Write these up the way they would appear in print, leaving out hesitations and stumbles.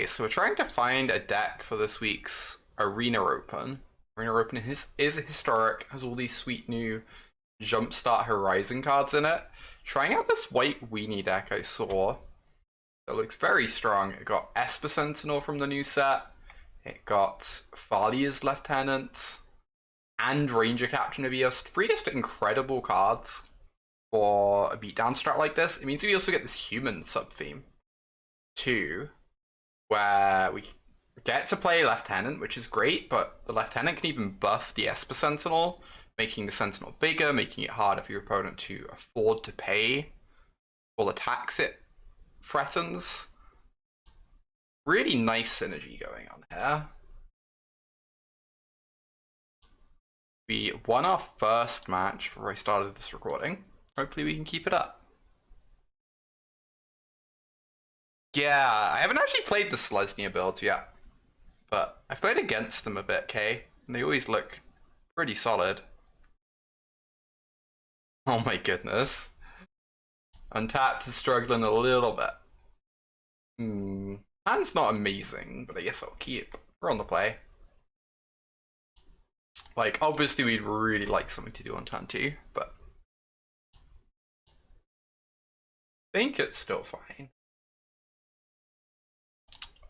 so we're trying to find a deck for this week's Arena Open. Arena Open is historic, has all these sweet new Jumpstart Horizon cards in it. Trying out this white weenie deck I saw that looks very strong. It got Esper Sentinel from the new set. It got Thalia's Lieutenant and Ranger Captain of Eos. Three just incredible cards for a beatdown strat like this. It means we also get this human sub-theme too, where we get to play Lieutenant, which is great, but the Lieutenant can even buff the Esper Sentinel, making the Sentinel bigger, making it harder for your opponent to afford to pay all attacks it threatens. Really nice synergy going on here. We won our first match before I started this recording. Hopefully we can keep it up. Yeah, I haven't actually played the Selesnya builds yet, but I've played against them a bit, okay? And they always look pretty solid. Oh my goodness. Untapped is struggling a little bit. Hand's not amazing, but I guess I'll keep. We're on the play. Like, obviously we'd really like something to do on turn 2, but I think it's still fine.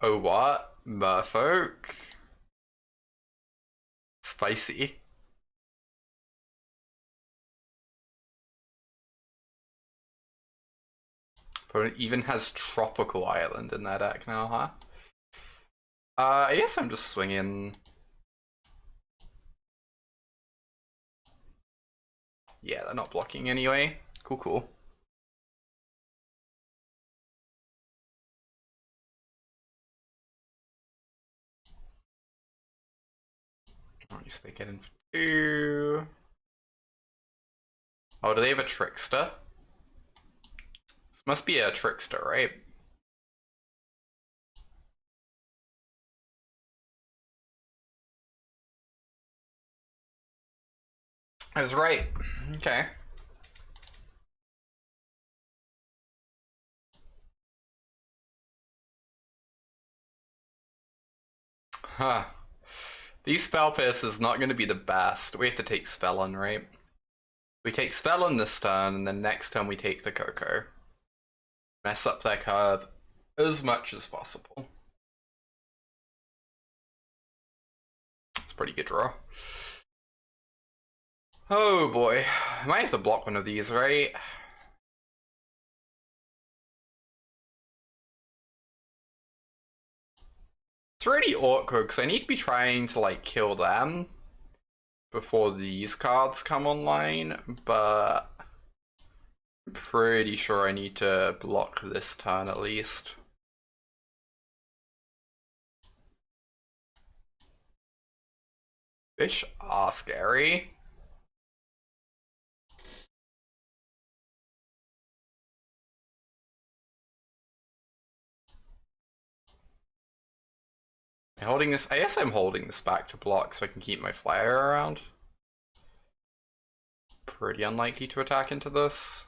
Oh what? Merfolk? Spicy. Opponent even has Tropical Island in their deck now, huh? I guess I'm just swinging. Yeah, they're not blocking anyway. Cool, cool. I guess they get in for 2. Oh, do they have a Trickster? This must be a Trickster, right? I was right. Okay. Huh. These Spell Pierce is not going to be the best. We have to take Spellun, right? We take Spellun this turn, and then next turn we take the Coco. Mess up their curve as much as possible. It's a pretty good draw. Oh boy. I might have to block one of these, right? It's really awkward because I need to be trying to like kill them before these cards come online, but I'm pretty sure I need to block this turn at least. Fish are scary. Holding this, I guess I'm holding this back to block so I can keep my flyer around. Pretty unlikely to attack into this.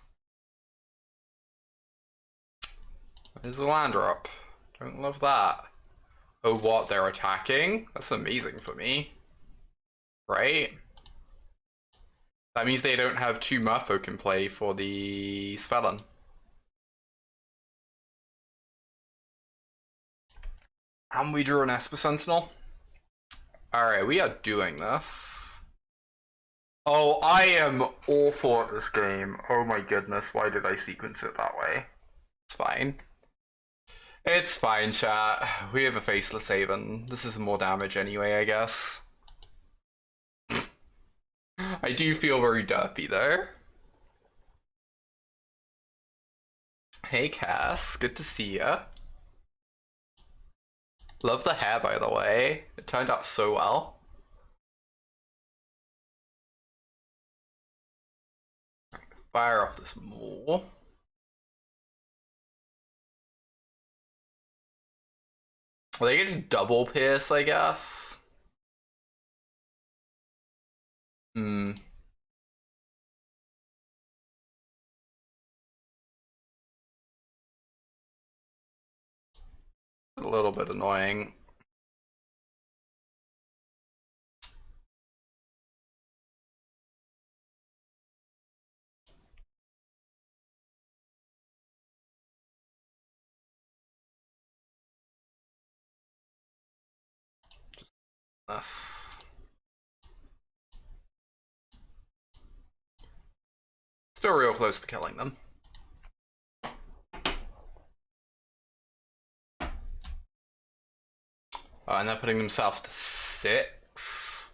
There's a land drop. Don't love that. Oh, what? They're attacking? That's amazing for me. Right? That means they don't have 2 Merfolk in play for the Svelin. And we drew an Esper Sentinel. Alright, we are doing this. Oh, I am awful at this game. Oh my goodness, why did I sequence it that way? It's fine. It's fine, chat. We have a Faceless Haven. This is more damage anyway, I guess. I do feel very derpy though. Hey Cass, good to see ya. Love the hair, by the way. It turned out so well. Fire off this more. Well, they get double pierce, I guess. Hmm. A little bit annoying. This. Still real close to killing them. Oh, and they're putting themselves to 6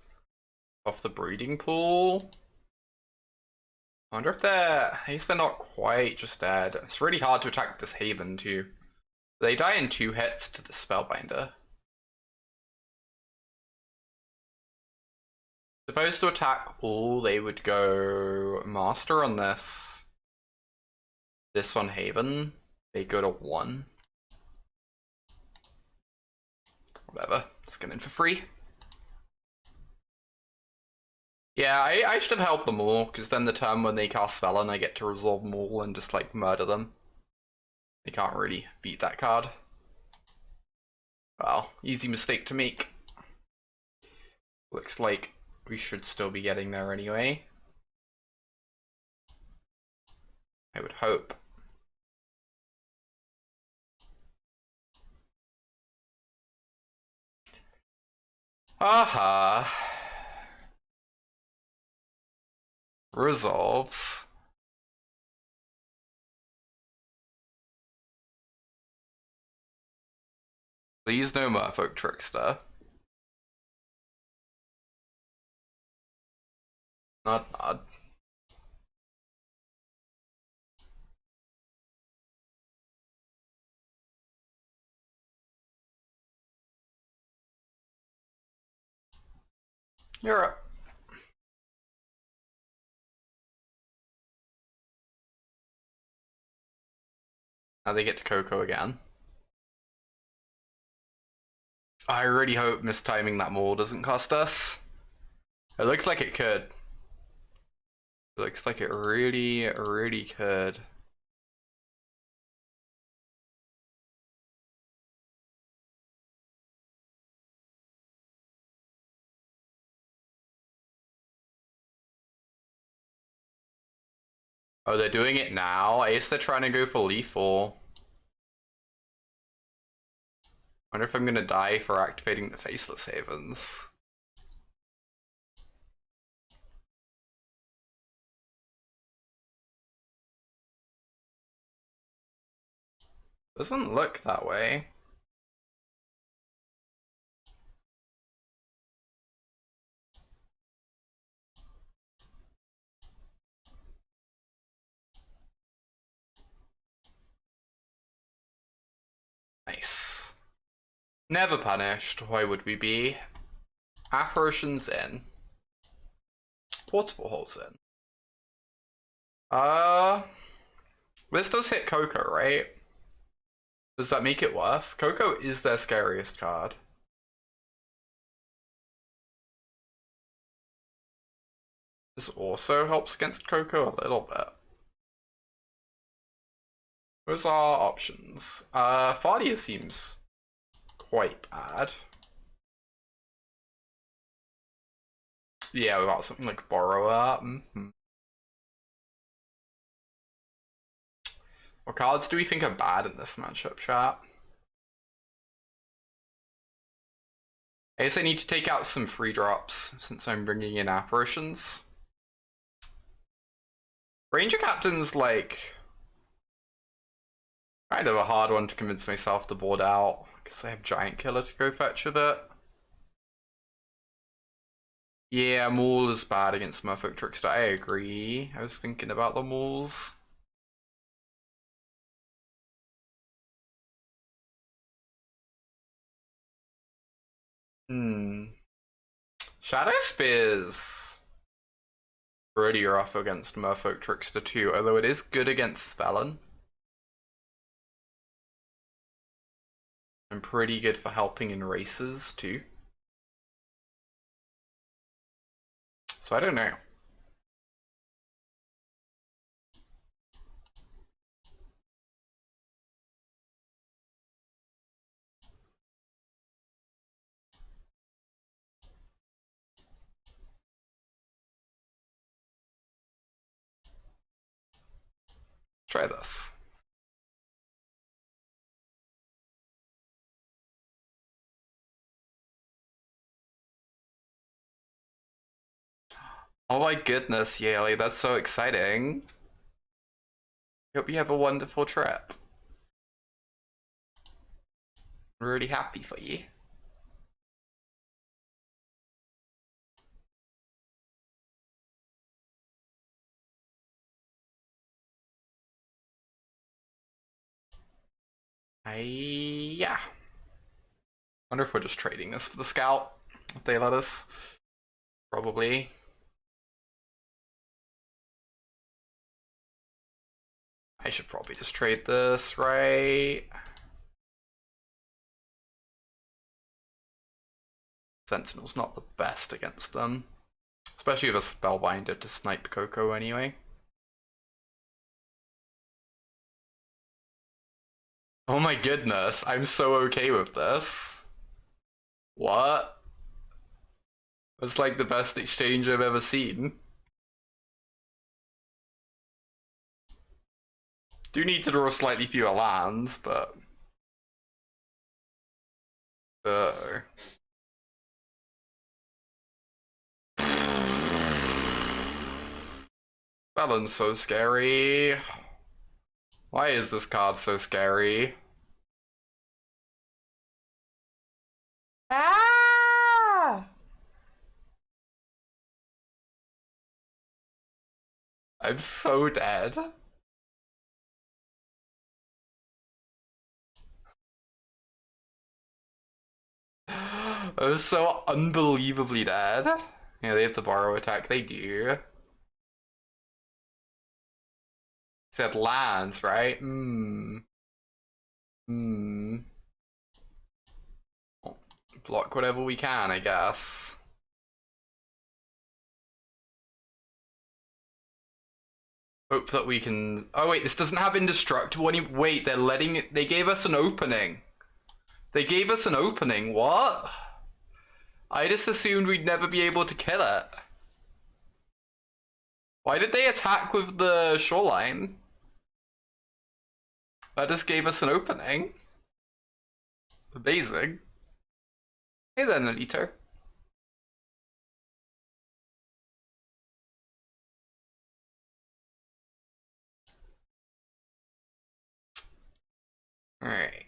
off the breeding pool. I wonder if they're... I guess they're not quite just dead. It's really hard to attack this Haven too. They die in 2 hits to the Spellbinder. Supposed to attack all, they would go Master on this. This on Haven. They go to 1. Whatever. Just get in for free. Yeah, I should have helped them all, because then the turn when they cast Felon, I get to resolve them all and just, like, murder them. They can't really beat that card. Well, easy mistake to make. Looks like we should still be getting there anyway. I would hope. Aha. Resolves. Please no Merfolk Trickster. Not. You're up. Now they get to Coco again. I really hope mistiming that maul doesn't cost us. It looks like it could. It looks like it really, really could. Oh, they're doing it now? I guess they're trying to go for lethal. I wonder if I'm gonna die for activating the Faceless Havens. Doesn't look that way. Nice. Never punished. Why would we be? Apparitions in. Portable holes in. This does hit Coco, right? Does that make it worth? Coco is their scariest card. This also helps against Coco a little bit. Those are options. Fadia seems quite bad. Yeah, we got something like Borrower. What cards do we think are bad in this matchup, chat? I guess I need to take out some free drops since I'm bringing in apparitions. Ranger Captain's like kind of a hard one to convince myself to board out because I have Giant Killer to go fetch with it. Yeah, Maul is bad against Merfolk Trickster. I agree. I was thinking about the Mauls. Shadow Spear's pretty rough against Merfolk Trickster too, although it is good against Spellin. And pretty good for helping in races too. So I don't know. try this. Oh my goodness, Yaley, that's so exciting. Hope you have a wonderful trip. I'm really happy for you. Yeah. Wonder if we're just trading this for the scout. If they let us. Probably. I should probably just trade this, right? Sentinel's not the best against them. Especially with a Spellbinder to snipe Coco anyway. Oh my goodness, I'm so okay with this. What? It's like the best exchange I've ever seen. Do need to draw slightly fewer lands, but... That one's so scary. Why is this card so scary? Ah! I'm so dead. I'm so unbelievably dead. Yeah, they have to borrow attack. They do. Said lands, right? Block whatever we can, I guess. Hope that we can... Oh wait, this doesn't have indestructible any... Wait, they're letting it... They gave us an opening. They gave us an opening, what? I just assumed we'd never be able to kill it. Why did they attack with the shoreline? That just gave us an opening. Amazing. Hey then, Alito. Alright.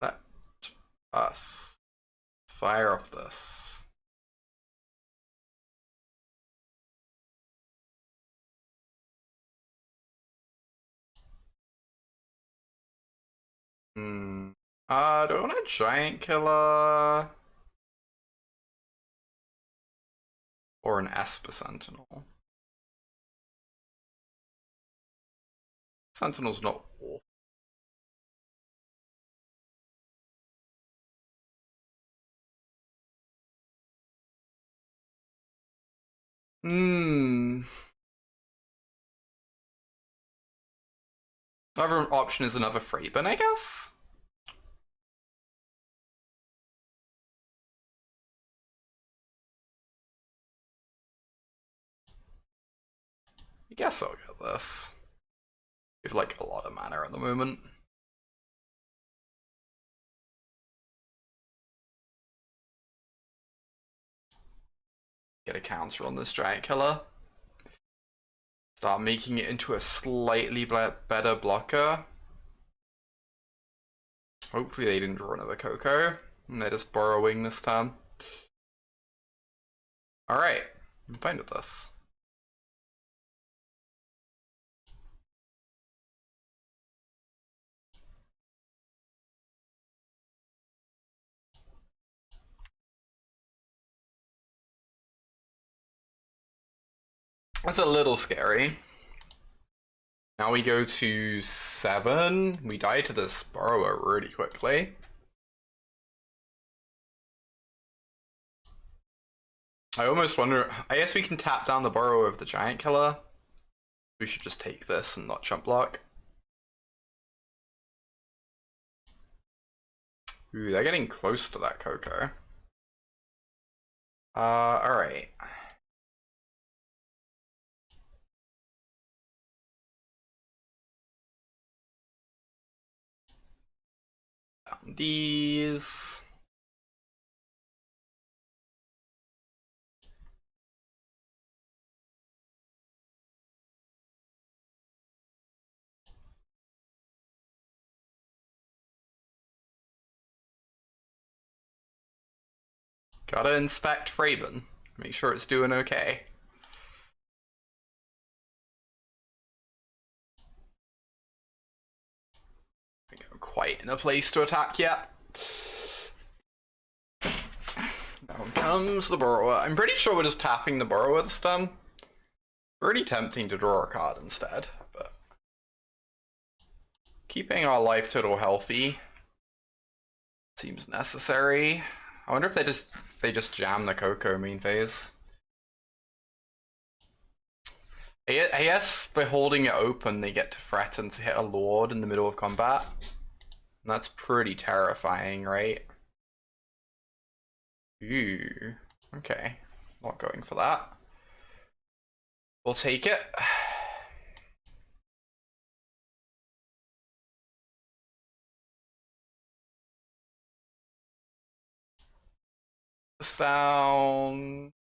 Let us fire up this. Do I want a giant killer? Or an Esper Sentinel? Sentinel's not awful. Another option is another Freeburn, I guess? I guess I'll get this. We have like a lot of mana at the moment. Get a counter on this giant killer. Start making it into a slightly better blocker. Hopefully they didn't draw another Coco, and they're just borrowing this time. Alright, I'm fine with this. That's a little scary. Now we go to 7. We die to this borrower really quickly. I almost wonder, I guess we can tap down the borrower of the giant killer. We should just take this and not jump block. Ooh, they're getting close to that Coco. Alright. these. Gotta inspect Fraben. Make sure it's doing okay. I think I'm quite in a place to attack yet. Now comes the Burrower. I'm pretty sure we're just tapping the Burrower this time. Pretty tempting to draw a card instead, but keeping our life total healthy seems necessary. I wonder if they just jam the Coco main phase. I guess by holding it open, they get to threaten to hit a Lord in the middle of combat. And that's pretty terrifying, right? Ooh, okay. Not going for that. We'll take it. This down.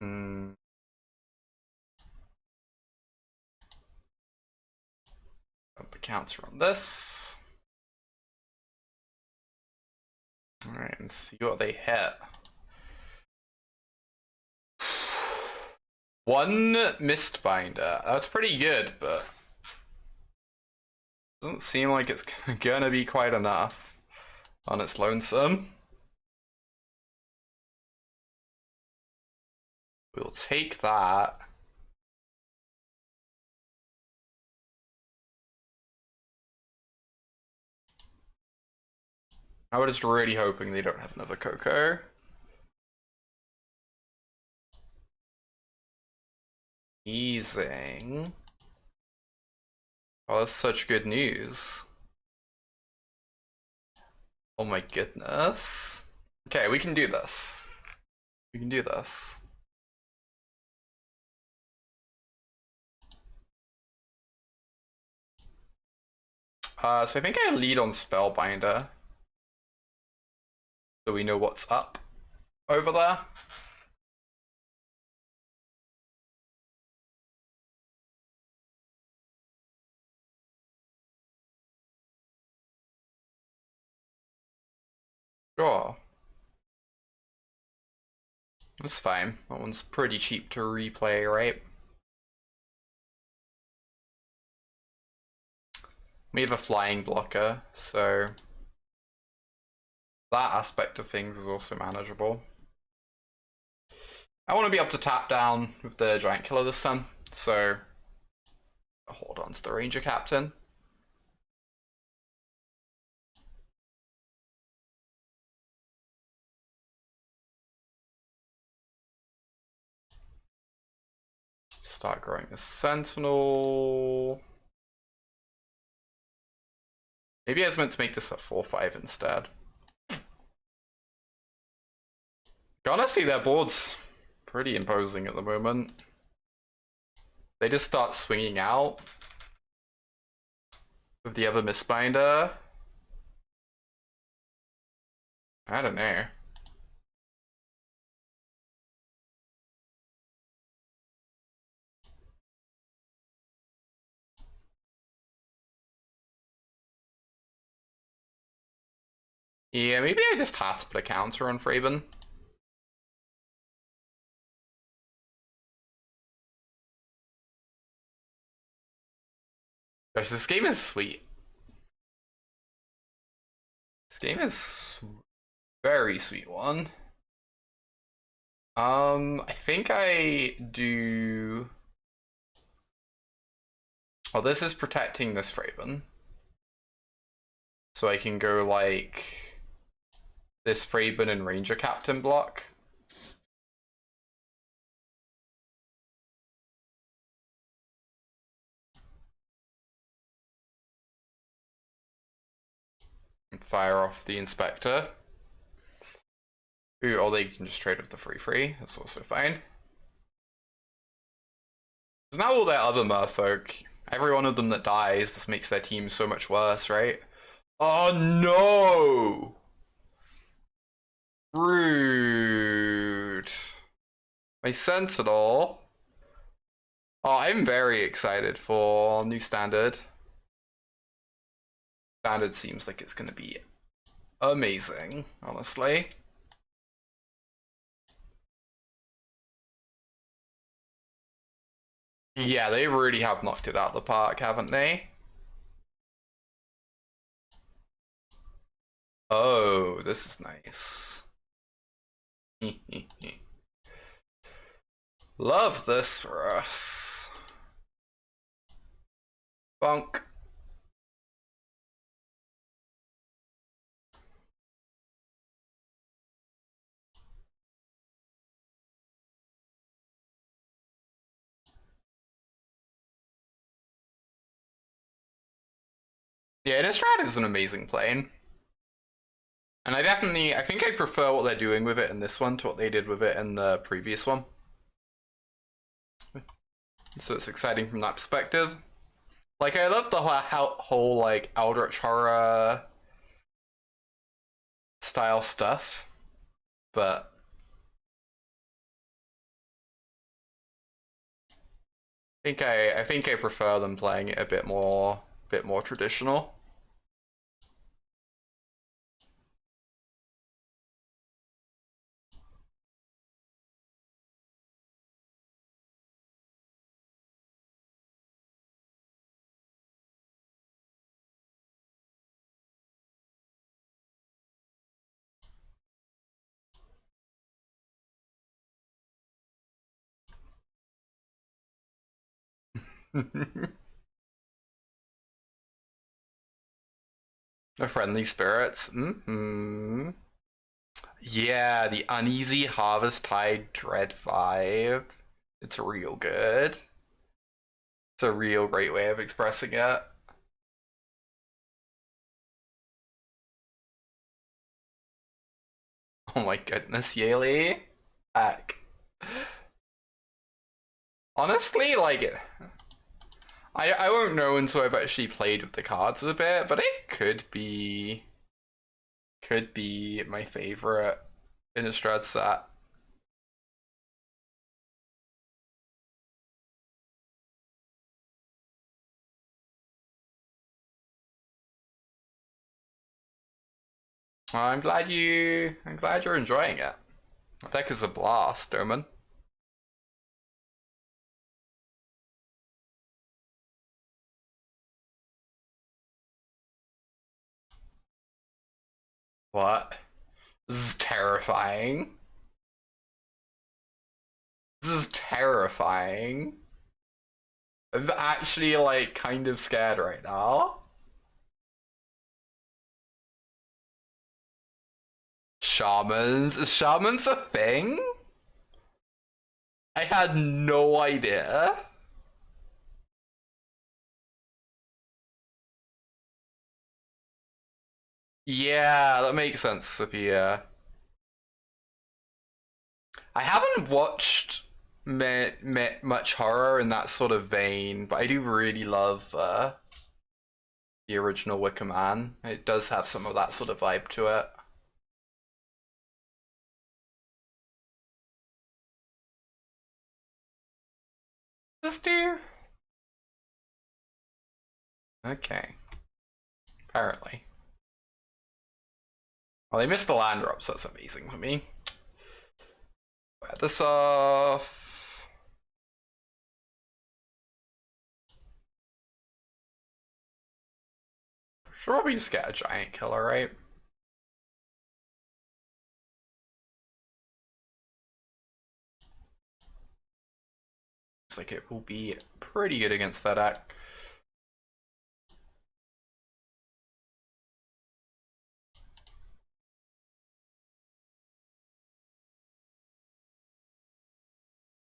Hmm. Put the counter on this. Alright, and see what they hit. One Mistbinder. That's pretty good, but doesn't seem like it's gonna be quite enough on its lonesome. We'll take that. I was just really hoping they don't have another Coco. Easing. Oh, that's such good news. Oh my goodness. Okay, we can do this. We can do this. So I think I lead on Spellbinder. So we know what's up over there. Sure. That's fine. That one's pretty cheap to replay, right? We have a flying blocker, so that aspect of things is also manageable. I want to be able to tap down with the Giant Killer this time, so I'll hold on to the Ranger Captain. Start growing the Sentinel. Maybe I was meant to make this a 4-5 instead. Honestly, their board's pretty imposing at the moment. They just start swinging out with the other Mistbinder. I don't know. Yeah, maybe I just had to put a counter on Fraben. Gosh, this game is sweet. This game is very sweet one. I think I do. Oh, this is protecting this Fraben. So I can go like this Fraben and Ranger Captain block. And fire off the Inspector. Ooh, or they can just trade with the free. That's also fine. Because now all their other merfolk, every one of them that dies, this makes their team so much worse, right? Oh no! Rude. My Sentinel. Oh, I'm very excited for new standard. Standard seems like it's gonna be amazing, honestly. Yeah, they really have knocked it out of the park, haven't they? Oh, this is nice. Love this for us. Bunk. Yeah, Innistrad is an amazing plane. And I think I prefer what they're doing with it in this one to what they did with it in the previous one. So it's exciting from that perspective. Like, I love the whole like, Eldritch Horror style stuff, but I think I prefer them playing it a bit more traditional. The friendly spirits. Yeah, the uneasy Harvest Tide Dread vibe. It's real good. It's a real great way of expressing it. Oh my goodness, Yaley. Heck. Honestly, like, I won't know until I've actually played with the cards a bit, but it could be my favorite Innistrad set. I'm glad you're enjoying it. The deck is a blast, Omen. What? This is terrifying. This is terrifying. I'm actually like kind of scared right now. Shamans? Is shamans a thing? I had no idea. Yeah, that makes sense, Sophia. I haven't watched much horror in that sort of vein, but I do really love the original Wicker Man. It does have some of that sort of vibe to it. This do? Okay. Apparently. Well, they missed the land drop, so that's amazing for me. Wear this off. Should probably just get a giant killer, right? Looks like it will be pretty good against that deck.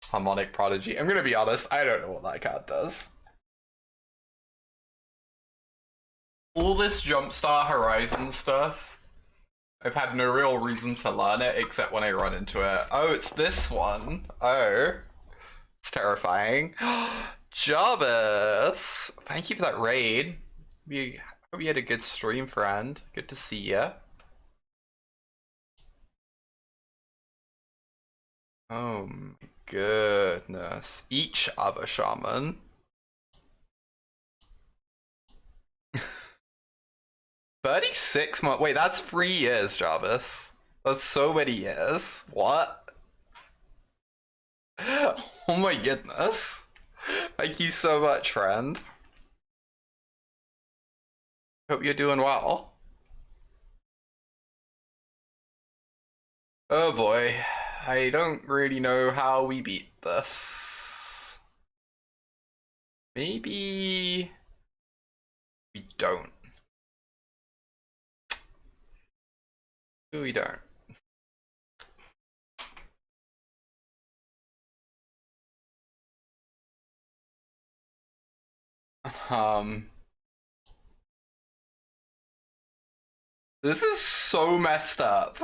Harmonic Prodigy. I'm gonna be honest, I don't know what that card does. All this Jumpstart Horizon stuff I've had no real reason to learn it except when I run into it. Oh, it's this one. Oh. It's terrifying. Jarvis! Thank you for that raid. Hope you had a good stream, friend. Good to see ya. Oh my goodness. Each other shaman. 36 months. Wait, that's 3 years, Jarvis. That's so many years. What? Oh my goodness. Thank you so much, friend. Hope you're doing well. Oh boy. I don't really know how we beat this. Maybe we don't. We don't. This is so messed up.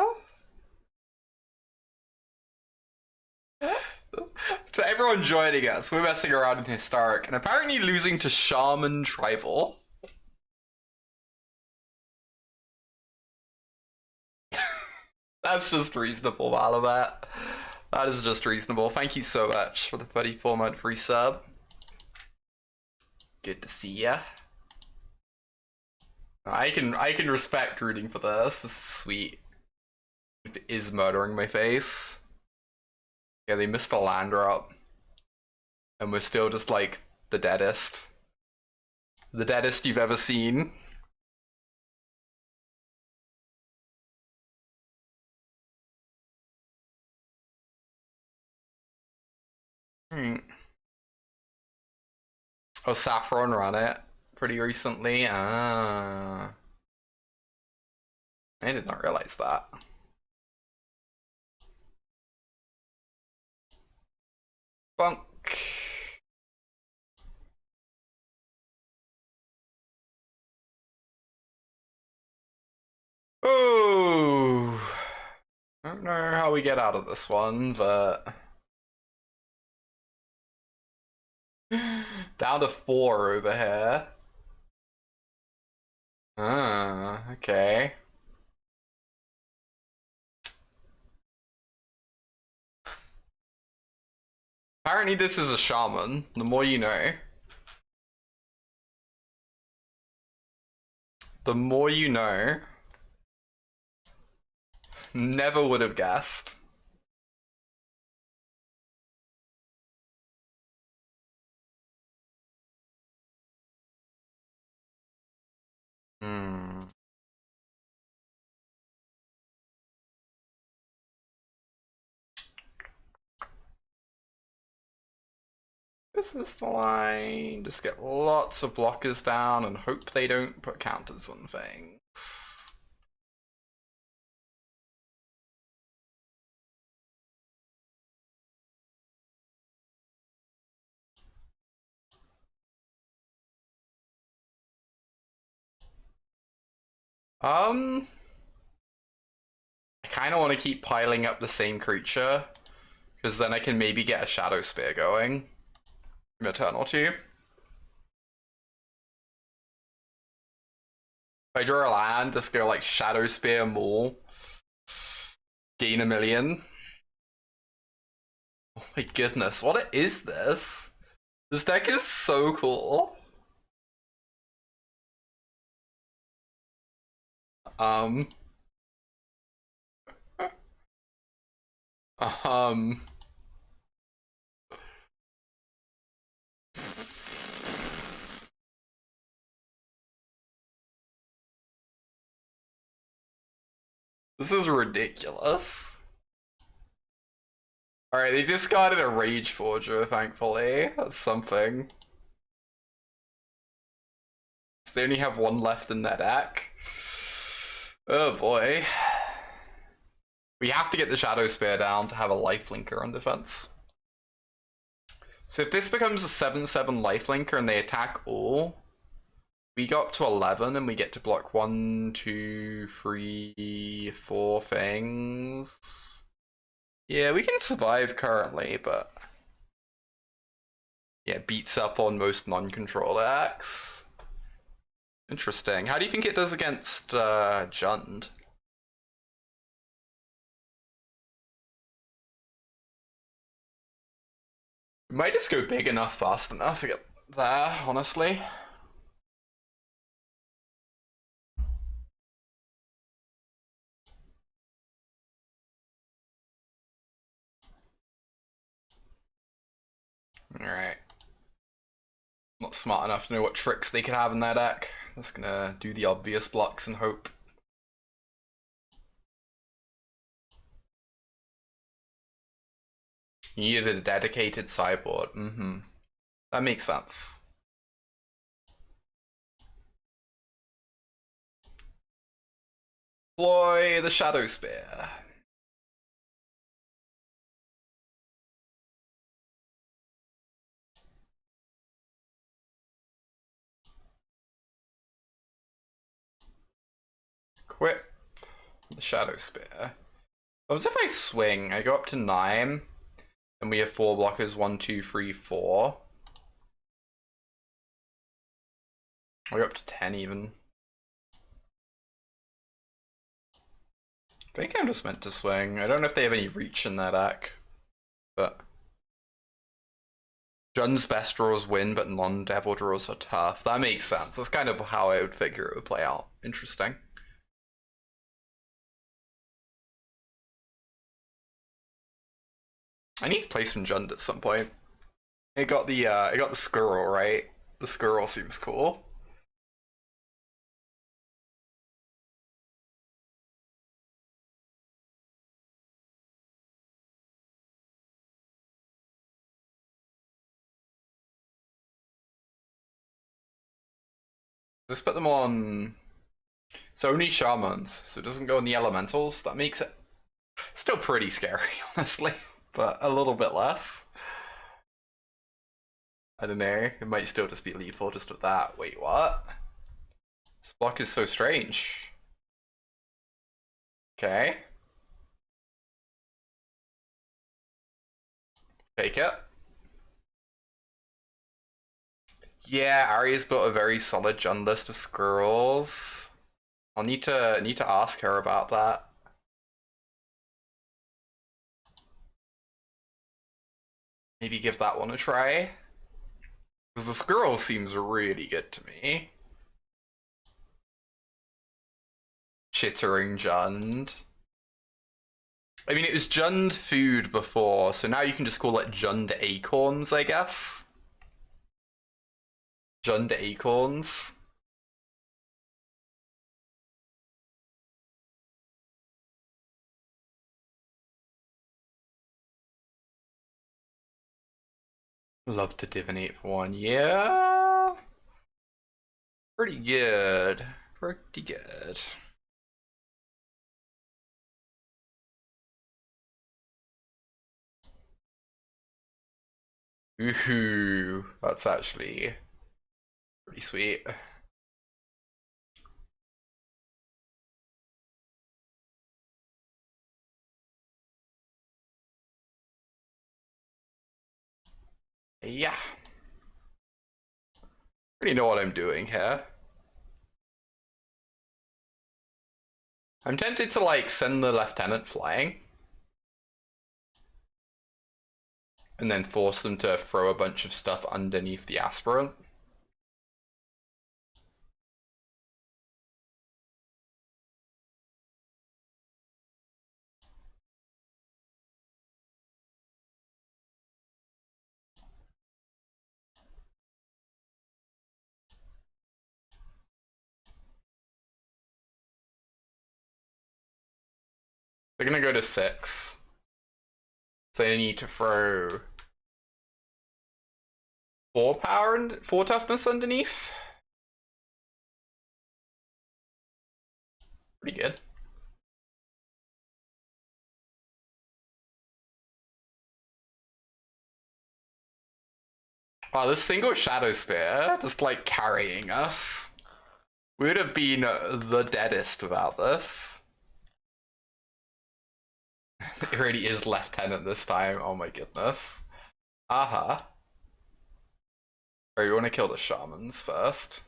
To everyone joining us, we're messing around in Historic and apparently losing to Shaman Tribal. That's just reasonable, Malabat. That is just reasonable. Thank you so much for the 34-month free sub. Good to see ya. I can respect rooting for this. This is sweet. It is murdering my face. Yeah, they missed the land drop. And we're still just like the deadest. The deadest you've ever seen. Oh, Saffron ran it pretty recently. I did not realize that. Bunk. Oh, I don't know how we get out of this one, but down to 4 over here. Okay. Apparently this is a shaman, the more you know. The more you know. Never would have guessed. This is the line. Just get lots of blockers down and hope they don't put counters on things. I kind of want to keep piling up the same creature, because then I can maybe get a Shadow Spear going from a turn or two. If I draw a land, just go like Shadow Spear more. Gain 1,000,000. Oh my goodness, what is this? This deck is so cool. Um. This is ridiculous. Alright, they discarded a Rage Forger, thankfully. That's something. They only have 1 left in their deck. Oh boy. We have to get the Shadow Spear down to have a lifelinker on defense. So if this becomes a 7/7 lifelinker and they attack all, We go up to 11 and we get to block 1, 2, 3, 4 things. Yeah, we can survive currently, but yeah, beats up on most non-control acts. Interesting. How do you think it does against Jund? We might just go big enough, fast enough to get there, honestly. Alright. Not smart enough to know what tricks they could have in their deck. Just gonna do the obvious blocks and hope. You needed a dedicated sideboard. That makes sense. Deploy the Shadow Spear. Equip the Shadow Spear. What was if I swing? I go up to 9, and we have 4 blockers 1, 2, 3, 4. I go up to 10 even. I think I'm just meant to swing. I don't know if they have any reach in their deck, but Jun's best draws win, but non-devil draws are tough. That makes sense. That's kind of how I would figure it would play out. Interesting. I need to play some Jund at some point. It got the squirrel, right? The squirrel seems cool. Let's put them on. So only shamans, so it doesn't go in the elementals. That makes it still pretty scary, honestly, but a little bit less. I don't know. It might still just be lethal just with that. Wait, what? This block is so strange. Okay. Take it. Yeah, Ari's built a very solid Jund list of squirrels. I'll need to ask her about that. Maybe give that one a try. Because the squirrel seems really good to me. Chittering Jund. I mean, it was Jund food before, so now you can just call it Jund acorns, I guess. Jund acorns. Love to divinate for one. Yeah. Pretty good. Pretty good. Ooh, that's actually pretty sweet. Yeah. Pretty know what I'm doing here. I'm tempted to like send the lieutenant flying. And then force them to throw a bunch of stuff underneath the aspirant. They're gonna go to 6. So they need to throw 4 power and 4 toughness underneath. Pretty good. Wow, this single Shadow Spear just like carrying us. We would have been the deadest without this. It really is Lieutenant this time. Oh my goodness. Aha. Alright, we want to kill the shamans first.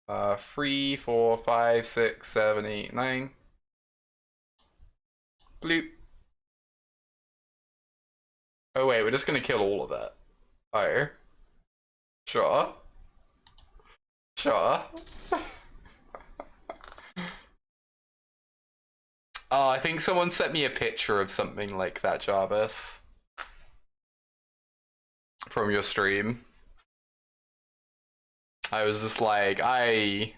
3, 4, 5, 6, 7, 8, 9. Bloop. Oh wait, we're just gonna kill all of it. Oh. Sure. Sure. Oh, I think someone sent me a picture of something like that, Jarvis. From your stream. I was just like, I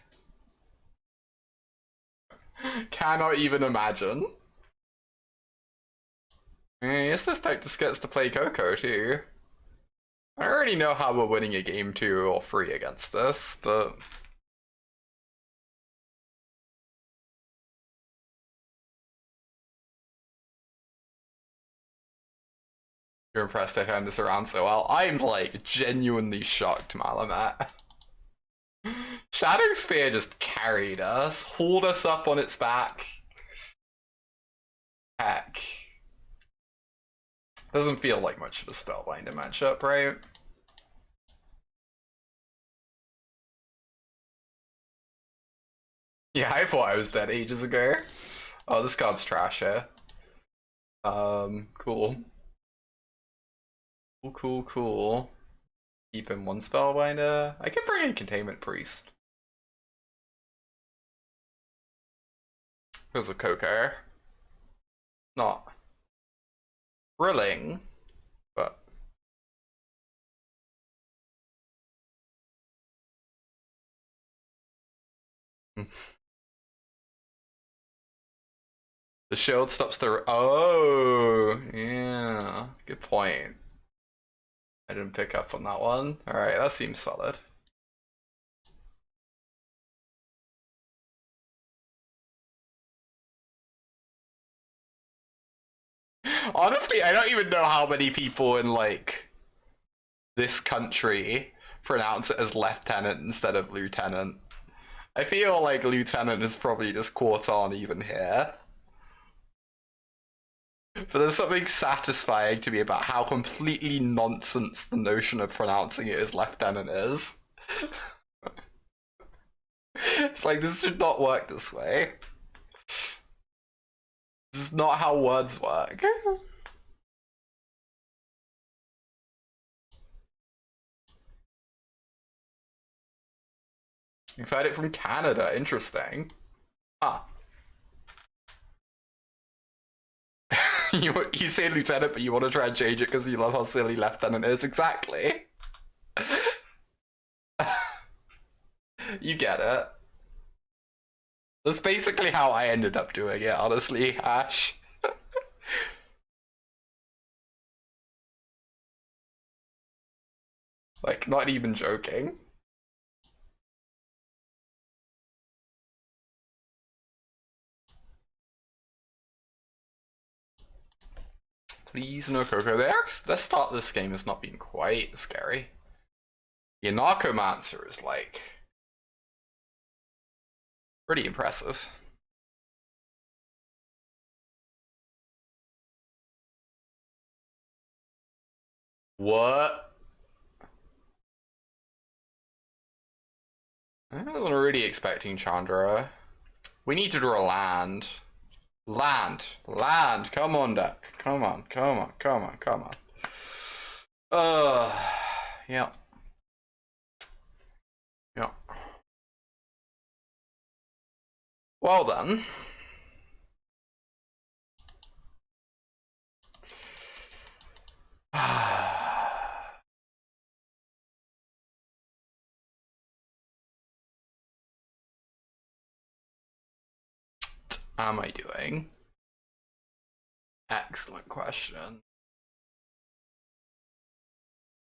cannot even imagine. I guess this deck just gets to play Coco too. I already know how we're winning a game 2 or 3 against this, but you're impressed I turned this around so well. I'm like genuinely shocked, Malamet. Shadow Spear just carried us, hauled us up on its back. Heck. Doesn't feel like much of a Spellbinder matchup, right? Yeah, I thought I was dead ages ago. Oh, this card's trash here. Cool. Cool. Keep in one Spellbinder. I can bring in Containment Priest. Because of Coco. Not thrilling, but the shield stops the. Oh, yeah. Good point. I didn't pick up on that one. Alright, that seems solid. Honestly, I don't even know how many people in, like, this country pronounce it as lieutenant instead of lieutenant. I feel like lieutenant is probably just caught on even here. But there's something satisfying to me about how completely nonsense the notion of pronouncing it as lieutenant is. It's like, this should not work this way. This is not how words work. You've heard it from Canada. Interesting. Ah. You say lieutenant, but you want to try and change it because you love how silly lieutenant is. Exactly. You get it. That's basically how I ended up doing it, honestly, Ash. Like, not even joking. Please, no Coco. Their start of this game has not been quite scary. Your Narcomancer is, like, pretty impressive. What? I wasn't really expecting Chandra. We need to draw land. Land. Come on, duck. Come on. Yeah. Yeah. Well then. Am I doing? Excellent question.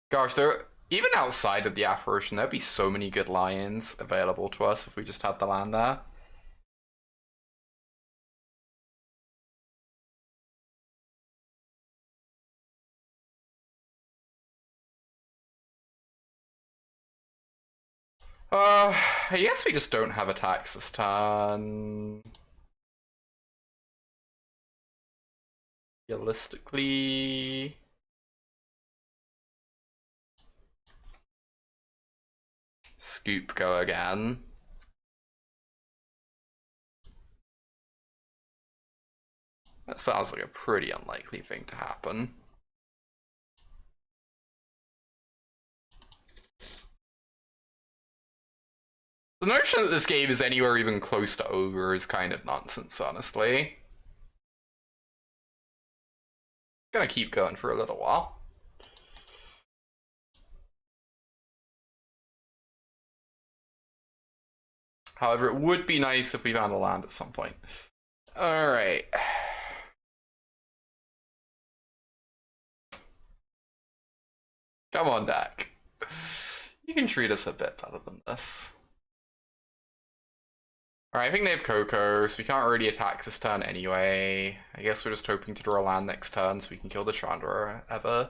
Gosh, even outside of the apparition, there'd be so many good lions available to us if we just had the land there. I guess we just don't have attacks this turn. Realistically... Scoop go again. That sounds like a pretty unlikely thing to happen. The notion that this game is anywhere even close to over is kind of nonsense, honestly. Gonna keep going for a little while. However, it would be nice if we found a land at some point. Alright. Come on, deck. You can treat us a bit better than this. Alright, I think they have Coco, so we can't really attack this turn anyway. I guess we're just hoping to draw a land next turn so we can kill the Chandra ever.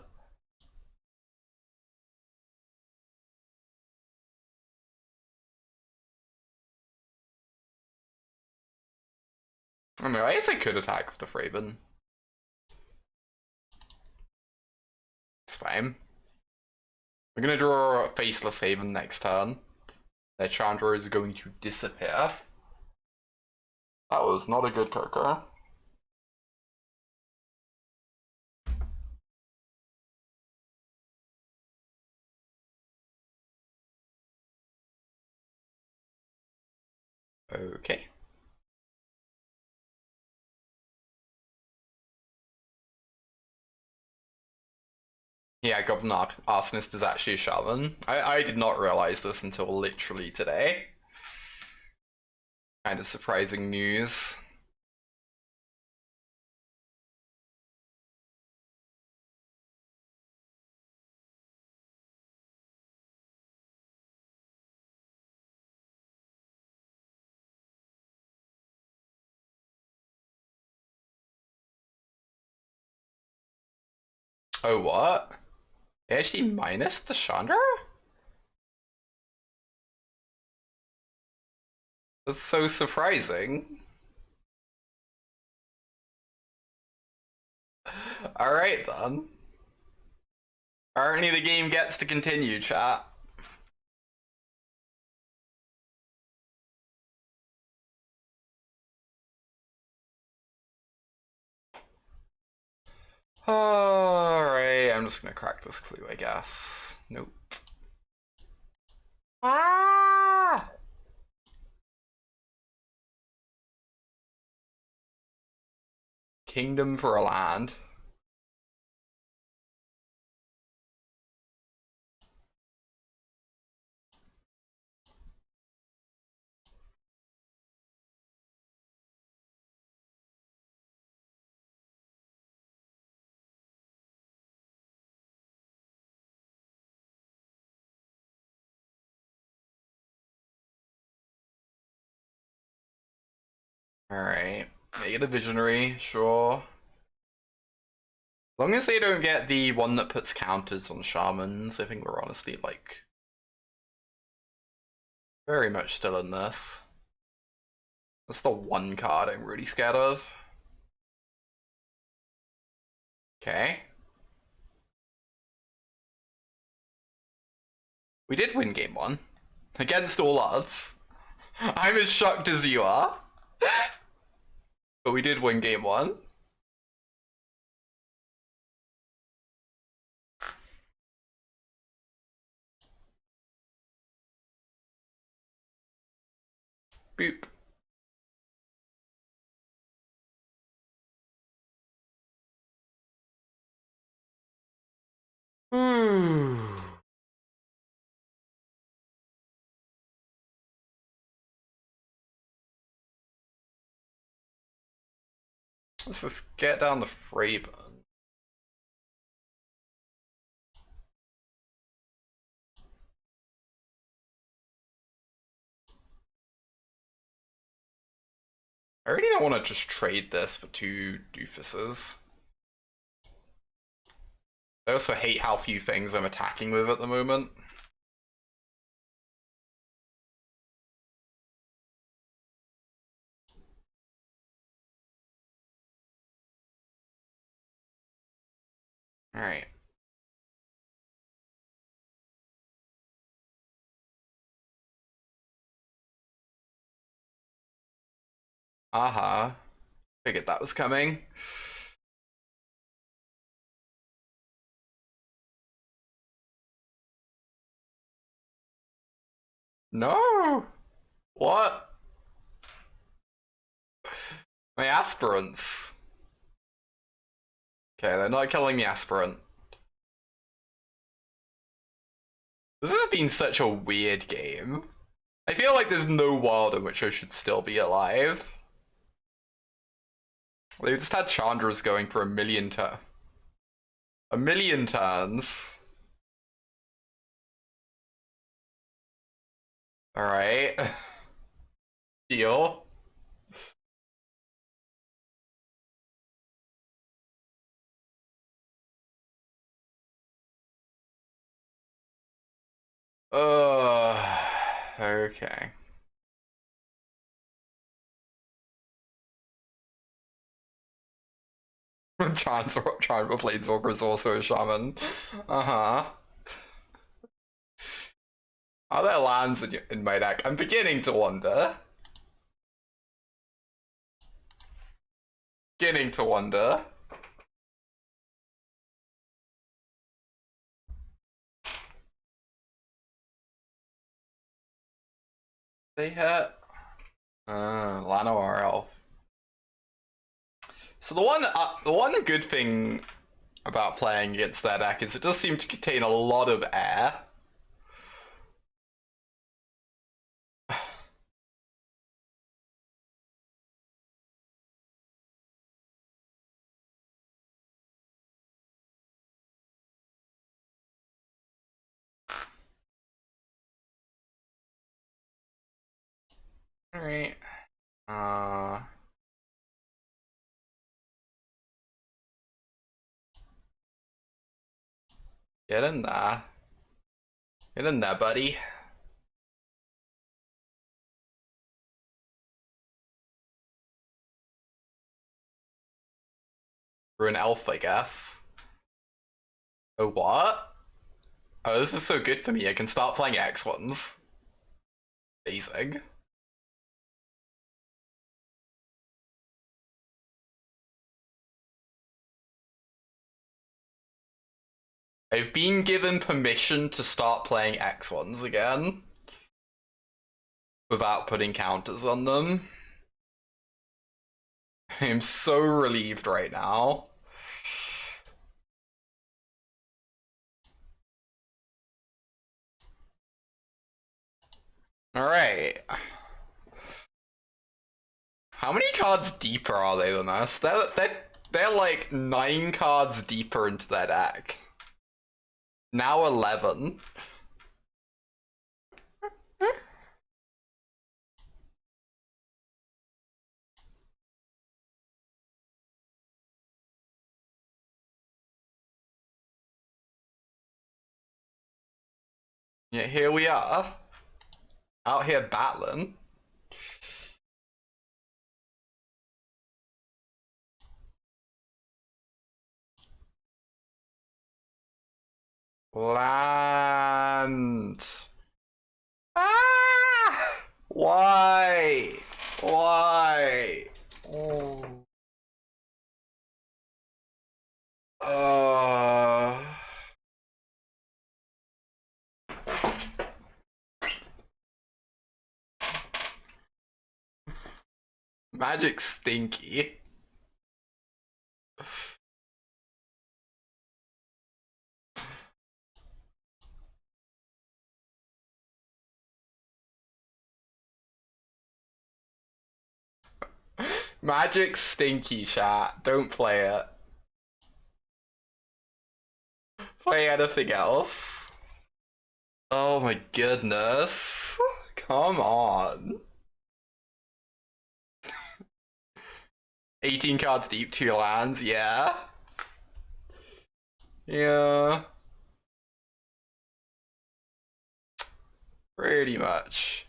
I don't know, I guess I could attack with the Fraven. It's fine. We're gonna draw a Faceless Haven next turn. Their Chandra is going to disappear. That was not a good Coco. Okay. Yeah, Goblin Arsonist is actually a Shaman. I did not realize this until literally today. Kind of surprising news. Oh, what? They actually minus the Chandra? That's so surprising. Alright then. Apparently the game gets to continue, chat. Alright, I'm just gonna crack this clue, I guess. Nope. Ah! Kingdom for a land. Alright. Make it a visionary, sure. As long as they don't get the one that puts counters on shamans, I think we're honestly, like, very much still in this. That's the one card I'm really scared of. Okay. We did win game one. Against all odds. I'm as shocked as you are. But we did win game one. Boop. Ooh. Let's just get down the Fraben. I really don't want to just trade this for two doofuses. I also hate how few things I'm attacking with at the moment. Alright. Uh-huh. Figured that was coming. No! What? My aspirants. Okay, they're not killing the aspirant. This has been such a weird game. I feel like there's no world in which I should still be alive. They just had Chandra's going for a million turns. Alright. Deal. Okay. Chandra Planeswalker is also a shaman. Uh-huh. Are there lands in my deck? I'm beginning to wonder. Beginning to wonder. They hit. Llanowar Elf. So the one good thing about playing against that deck is it does seem to contain a lot of air. Alright. Get in there. Get in there, buddy. For an elf, I guess. Oh, what? Oh, this is so good for me. I can start playing X ones. Amazing. I've been given permission to start playing X ones again. Without putting counters on them. I'm so relieved right now. Alright. How many cards deeper are they than us? They're like 9 cards deeper into their deck. Now 11. Yeah, here we are. Out here battling. Land. Ah! Why? Why? Oh. Uh... Magic stinky. Magic stinky, chat. Don't play it. Play anything else. Oh my goodness. Come on. 18 cards deep, 2 lands, yeah. Yeah. Pretty much.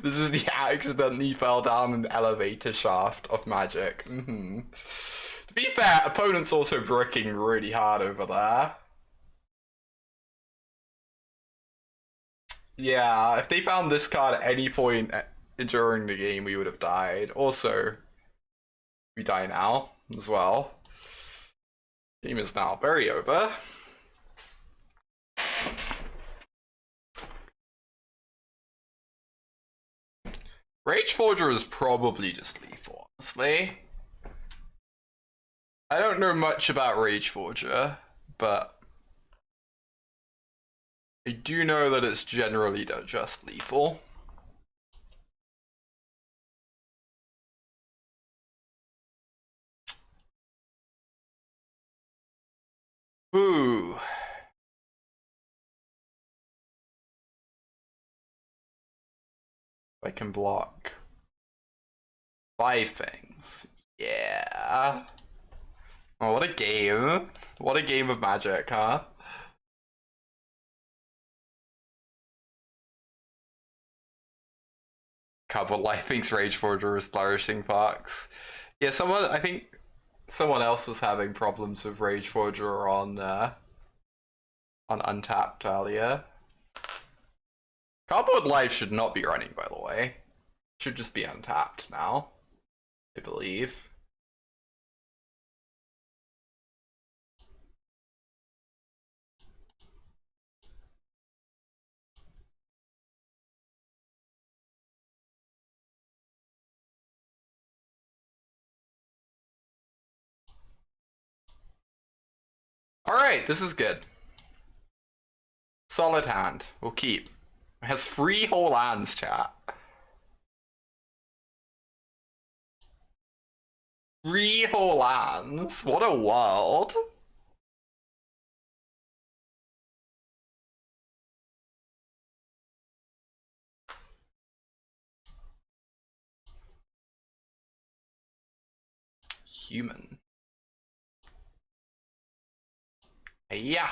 This is the accidentally fell down an elevator shaft of magic. To be fair, opponent's also bricking really hard over there. Yeah, if they found this card at any point during the game, we would have died. Also, we die now as well. Game is now very over. Rage Forger is probably just lethal, honestly. I don't know much about Rage Forger, but I do know that it's generally just lethal. Ooh. I can block 5 things. Yeah. Oh, what a game. What a game of Magic, huh? Couple Life thinks Rage Forger is flourishing Fox. Yeah, I think someone else was having problems with Rage Forger on Untapped earlier. Cardboard Life should not be running, by the way. Should just be untapped now, I believe. Alright, this is good. Solid hand. We'll keep. It has 3 whole hands, chat. 3 whole hands? What a world. Human. Yeah.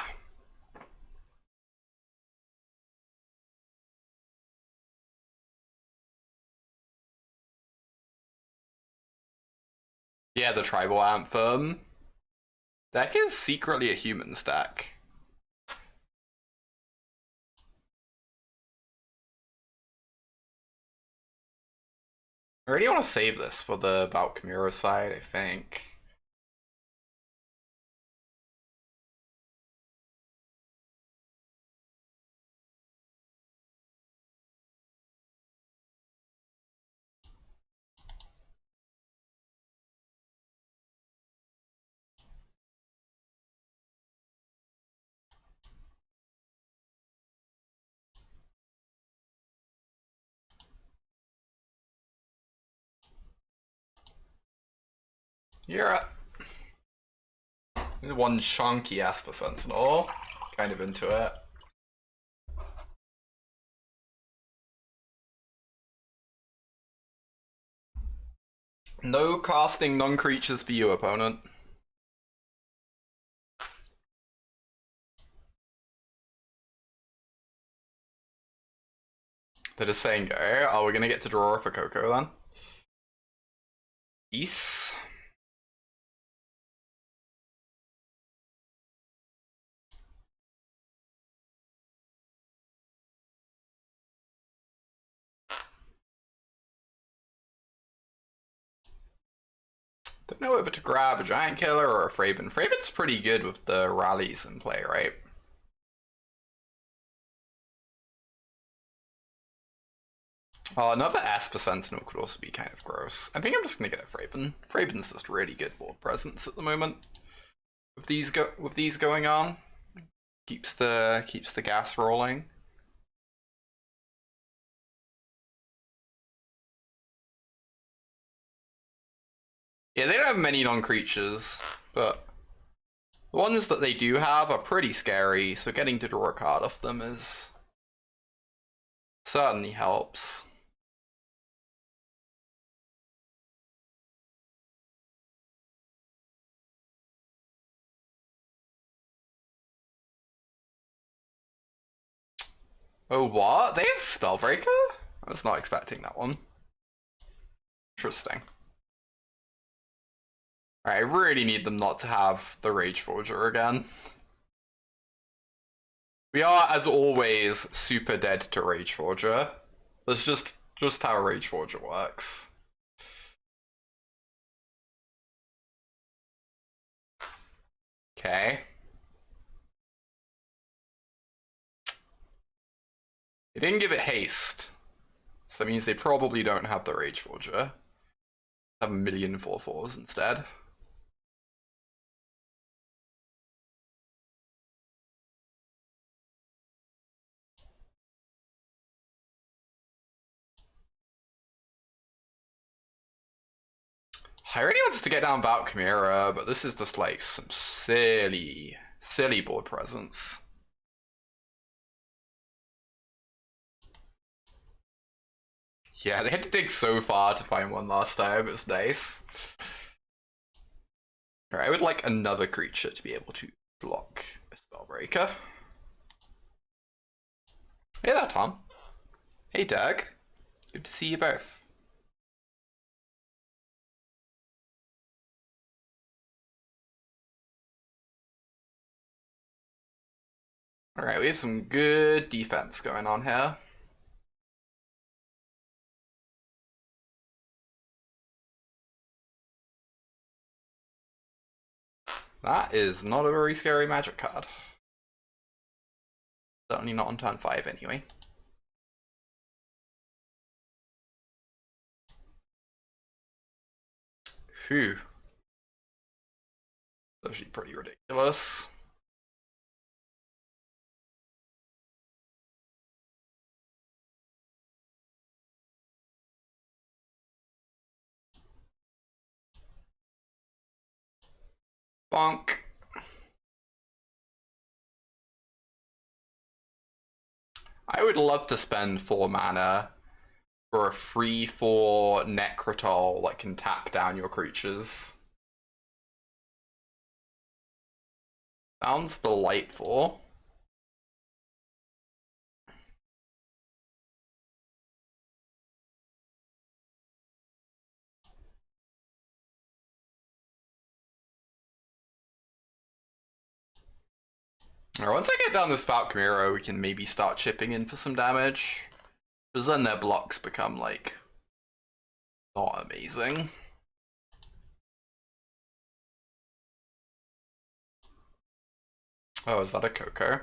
Yeah, the tribal anthem. Deck is secretly a human stack. I really want to save this for the Bout Chimera side, I think. You're up. One chunky Esper Sentinel. Kind of into it. No casting non-creatures for you, opponent. They're just saying go. Oh, we're gonna get to draw for Coco then. Peace. Don't know whether to grab a Giant Killer or a Fraben. Fraben's pretty good with the rallies in play, right? Oh, another Esper Sentinel could also be kind of gross. I think I'm just gonna get a Fraben. Fraben's just really good board presence at the moment. With these going on, keeps the gas rolling. Yeah, they don't have many non-creatures, but the ones that they do have are pretty scary, so getting to draw a card off them is certainly helps. Oh, what? They have Spellbreaker? I was not expecting that one. Interesting. Alright, I really need them not to have the Rage Forger again. We are, as always, super dead to Rage Forger. That's just how Rage Forger works. Okay. They didn't give it haste. So that means they probably don't have the Rage Forger. Have a million 4/4s instead. I really wanted to get down Bout Chimera, but this is just like some silly board presence. Yeah, they had to dig so far to find one last time. It's nice. Alright, I would like another creature to be able to block a Spellbreaker. Hey there, Tom. Hey, Doug. Good to see you both. Alright, we have some good defense going on here. That is not a very scary magic card. Certainly not on turn 5 anyway. Phew. That's actually pretty ridiculous. Bonk. I would love to spend 4 mana for a 3/4 Necrotol that can tap down your creatures. Sounds delightful. Alright, once I get down this Spout Chimera, we can maybe start chipping in for some damage. Because then their blocks become, like, not amazing. Oh, is that a Coco?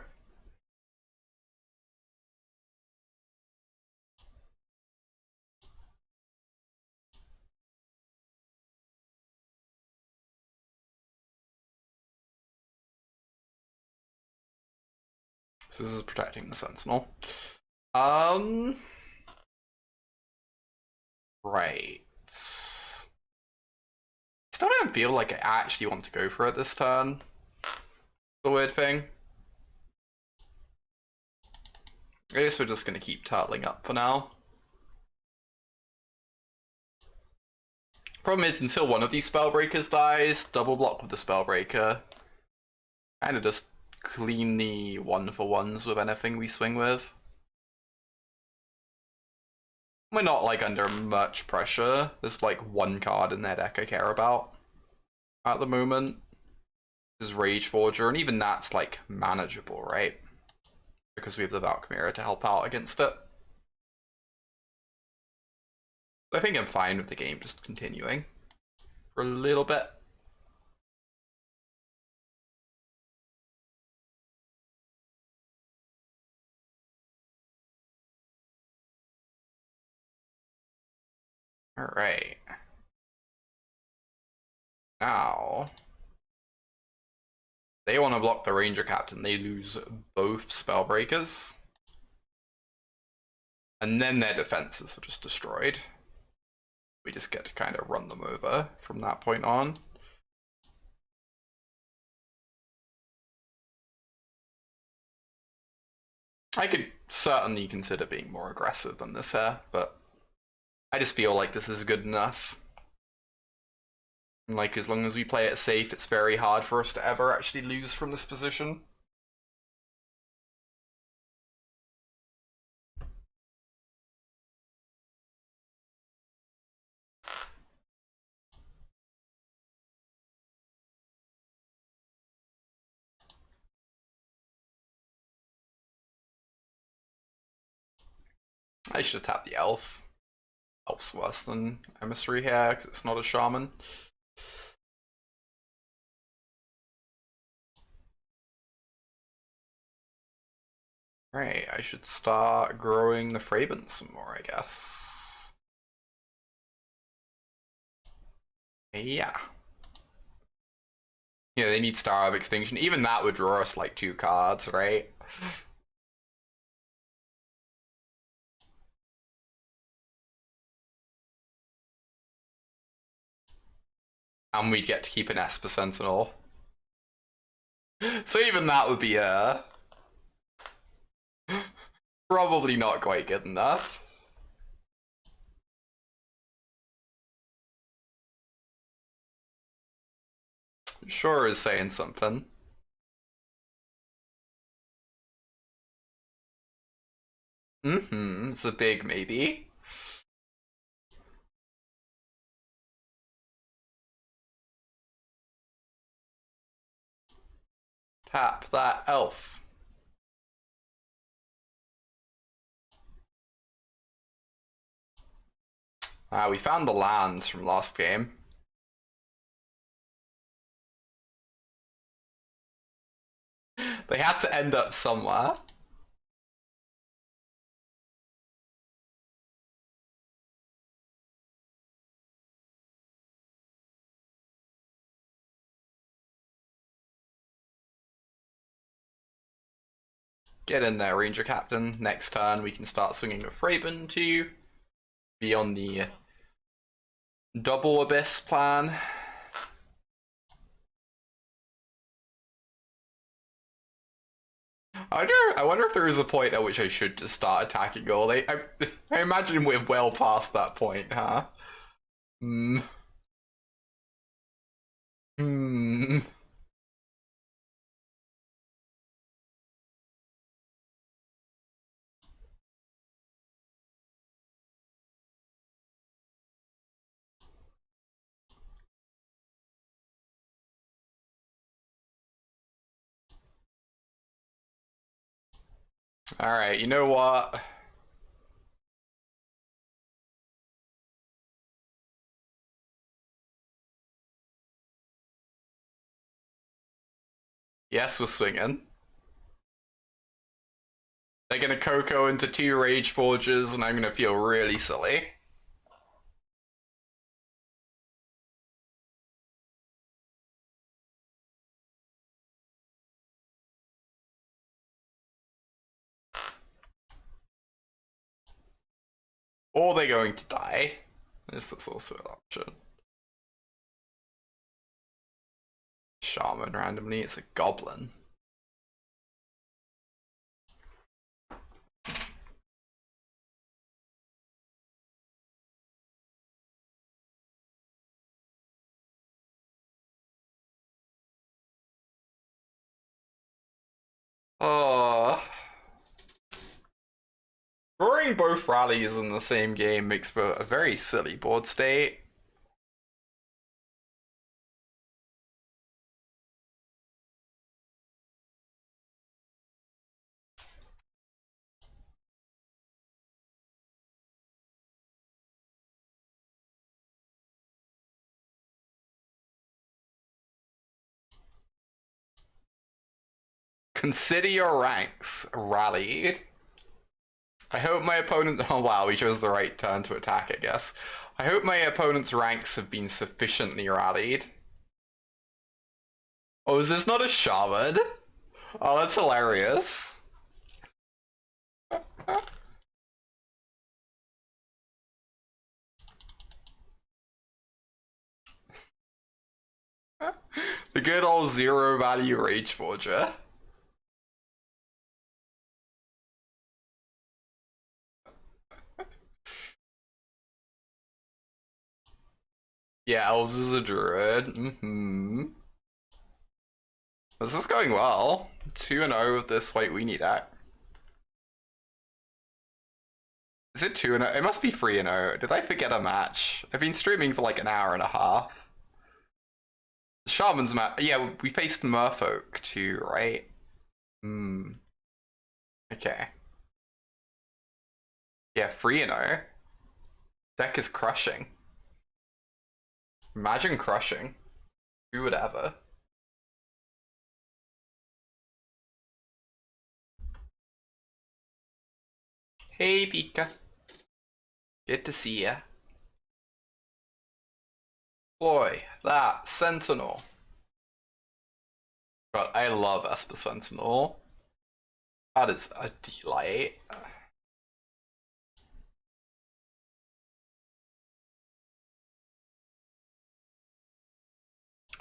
So this is protecting the Sentinel. Right. Still don't feel like I actually want to go for it this turn. The weird thing. I guess we're just gonna keep turtling up for now. Problem is, until one of these Spellbreakers dies, double block with the Spellbreaker. Kinda just clean the 1/1s with anything we swing with. We're not like under much pressure. There's like one card in their deck I care about at the moment. Is Rage Forger, and even that's like manageable, right? Because we have the Valkyria to help out against it. I think I'm fine with the game just continuing for a little bit. Alright. Now, they want to block the Ranger Captain. They lose both Spellbreakers. And then their defenses are just destroyed. We just get to kind of run them over from that point on. I could certainly consider being more aggressive than this here, but I just feel like this is good enough. And like, as long as we play it safe, it's very hard for us to ever actually lose from this position. I should have tapped the elf. Elf's worse than emissary here because it's not a shaman. Right, I should start growing the Fraben some more, I guess. Yeah. Yeah, they need Star of Extinction. Even that would draw us like 2 cards, right? And we'd get to keep an Esper Sentinel. So even that would be probably not quite good enough. Sure is saying something. It's a big maybe. Tap that elf. We found the lands from last game. They had to end up somewhere. Get in there, Ranger Captain. Next turn, we can start swinging a Fraben to be on the double Abyss plan. I wonder if there is a point at which I should just start attacking all. I imagine we're well past that point, huh? Hmm. Hmm. Alright, you know what? Yes, we're swinging. They're gonna Coco into 2 Rage Forges, and I'm gonna feel really silly. Or they're going to die. This is also an option. Shaman randomly, it's a goblin. Oh. Drawing both rallies in the same game makes for a very silly board state. Consider your ranks rallied. I hope my opponent. Oh wow, we chose the right turn to attack, I guess. I hope my opponent's ranks have been sufficiently rallied. Oh, is this not a shaman? Oh, that's hilarious. The good old 0 value Rage Forger. Yeah, Elves is a druid. This is going well. 2-0 with this white weenie deck. Is it 2-0? It must be 3-0. Did I forget a match? I've been streaming for like an hour and a half. Shaman's match. Yeah, we faced Merfolk too, right? Okay. Yeah, 3-0. Deck is crushing. Imagine crushing. Who would ever? Hey, Pika. Good to see ya. Boy, that Sentinel. God, I love Esper Sentinel. That is a delight. I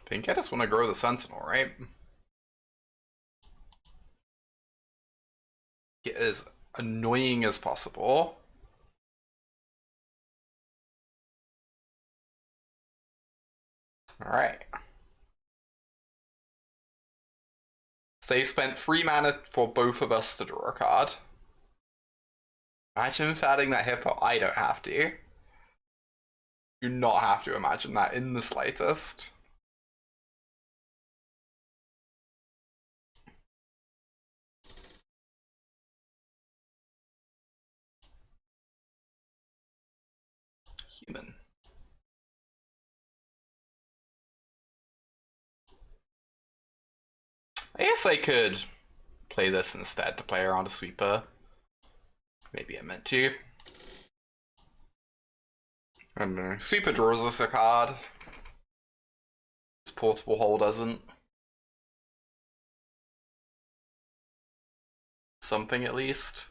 think I just want to grow the Sentinel, right? Get as annoying as possible. Alright. So they spent 3 mana for both of us to draw a card. Imagine adding that hippo. I don't have to. Do not have to imagine that in the slightest. Human. I guess I could play this instead to play around a sweeper. Maybe I meant to. I don't know. Sweeper draws us a card. This portable hole doesn't. Something at least.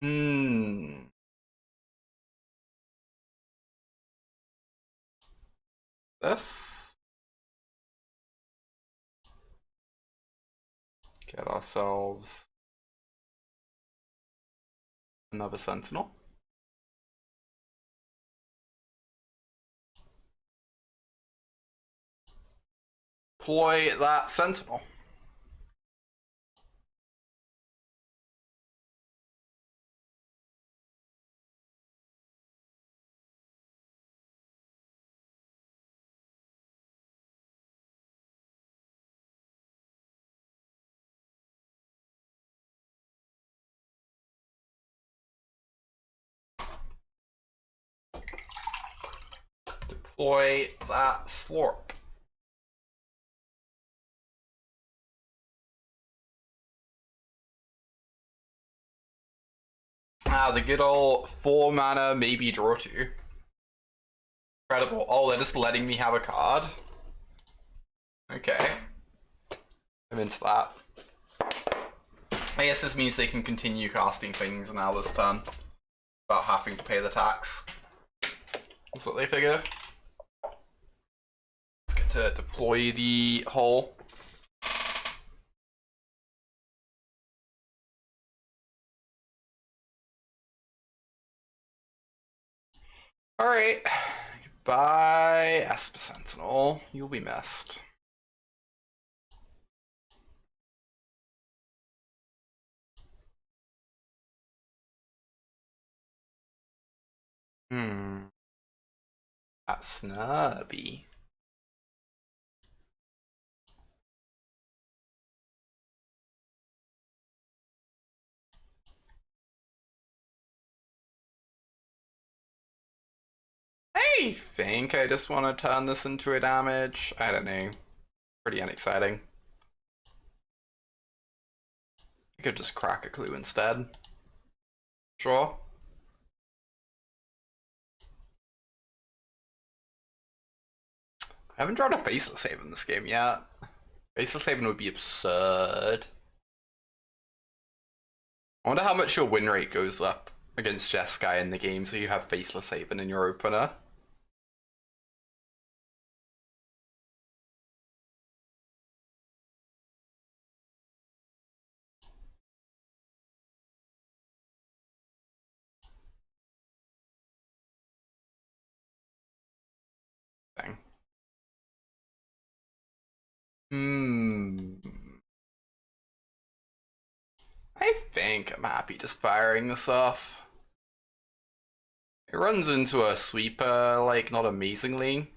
Hmm. This. Get ourselves another sentinel. Deploy that sentinel. Deploy that slorp. Ah, the good old 4 mana, maybe draw 2. Incredible. Oh, they're just letting me have a card. Okay. I'm into that. I guess this means they can continue casting things now this turn without having to pay the tax. That's what they figure. Let's get to deploy the hole. Alright. Goodbye, Esper Sentinel. You'll be missed. That's snubby. I think I just want to turn this into a damage. I don't know. Pretty unexciting. I could just crack a clue instead. Sure. I haven't drawn a Faceless Haven in this game yet. Faceless Haven would be absurd. I wonder how much your win rate goes up against Jeskai in the game so you have Faceless Haven in your opener. Thing. I think I'm happy just firing this off. It runs into a sweeper, like, not amazingly.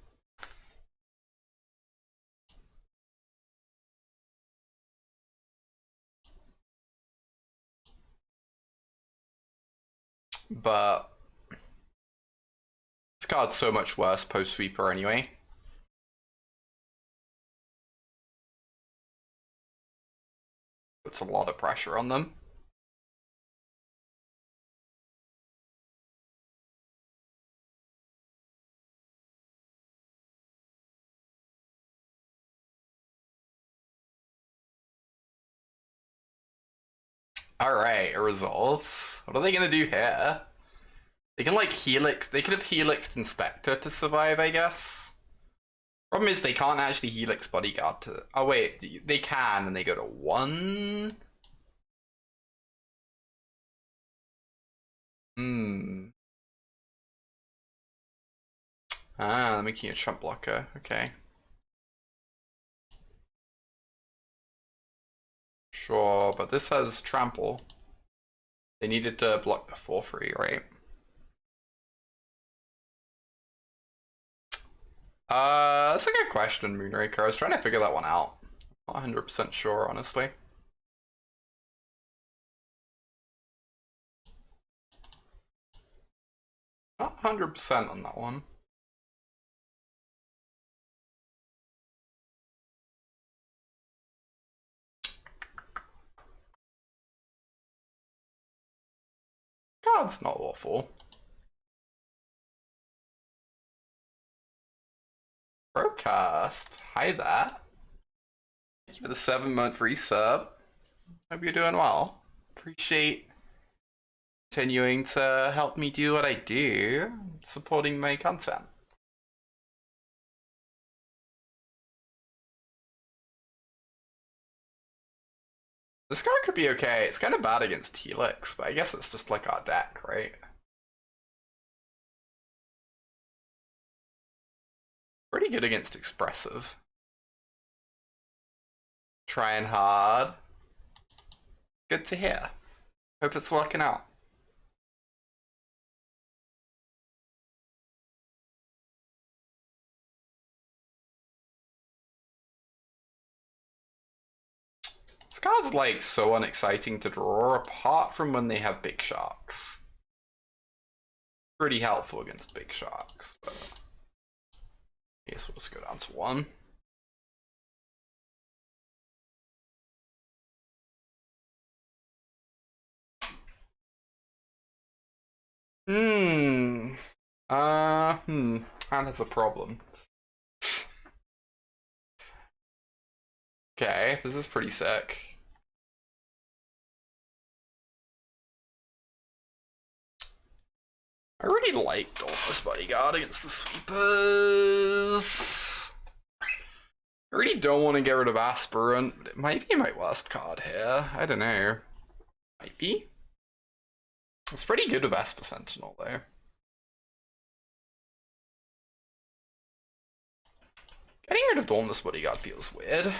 But this card's so much worse post-sweeper anyway. Puts a lot of pressure on them. Alright, it resolves. What are they gonna do here? They can like Helix, they could have Helixed Inspector to survive, I guess. Problem is they can't actually Helix Bodyguard to, oh wait, they can and they go to 1? Ah, they're making a Trump blocker, okay. Sure, but this has trample. They needed to block the 4-3, right? That's a good question, Moonraker. I was trying to figure that one out. Not 100% sure, honestly. Not 100% on that one. God's not awful. Broadcast. Hi there. Thank you for the 7-month free sub. Hope you're doing well. Appreciate continuing to help me do what I do, supporting my content. This card could be okay. It's kind of bad against Helix, but I guess it's just like our deck, right? Pretty good against Expressive. Trying hard. Good to hear. Hope it's working out. This card's like so unexciting to draw apart from when they have big sharks. Pretty helpful against big sharks, but I guess we'll just go down to 1. And it's a problem. Okay, this is pretty sick. I really like Dauntless Bodyguard against the sweepers. I really don't want to get rid of Aspirant, but it might be my worst card here. I don't know. Might be. It's pretty good with Esper Sentinel, though. Getting rid of Dauntless Bodyguard feels weird.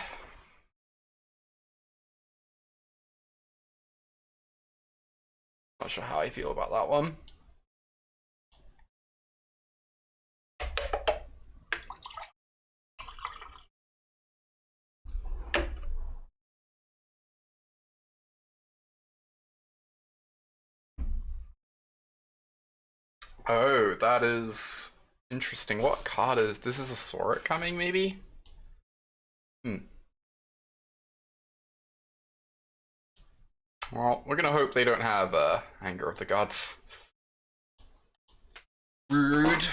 Not sure how I feel about that one. Oh, that is interesting. What card is this? Is a Soric coming, maybe? Well, we're gonna hope they don't have Anger of the Gods. Rude.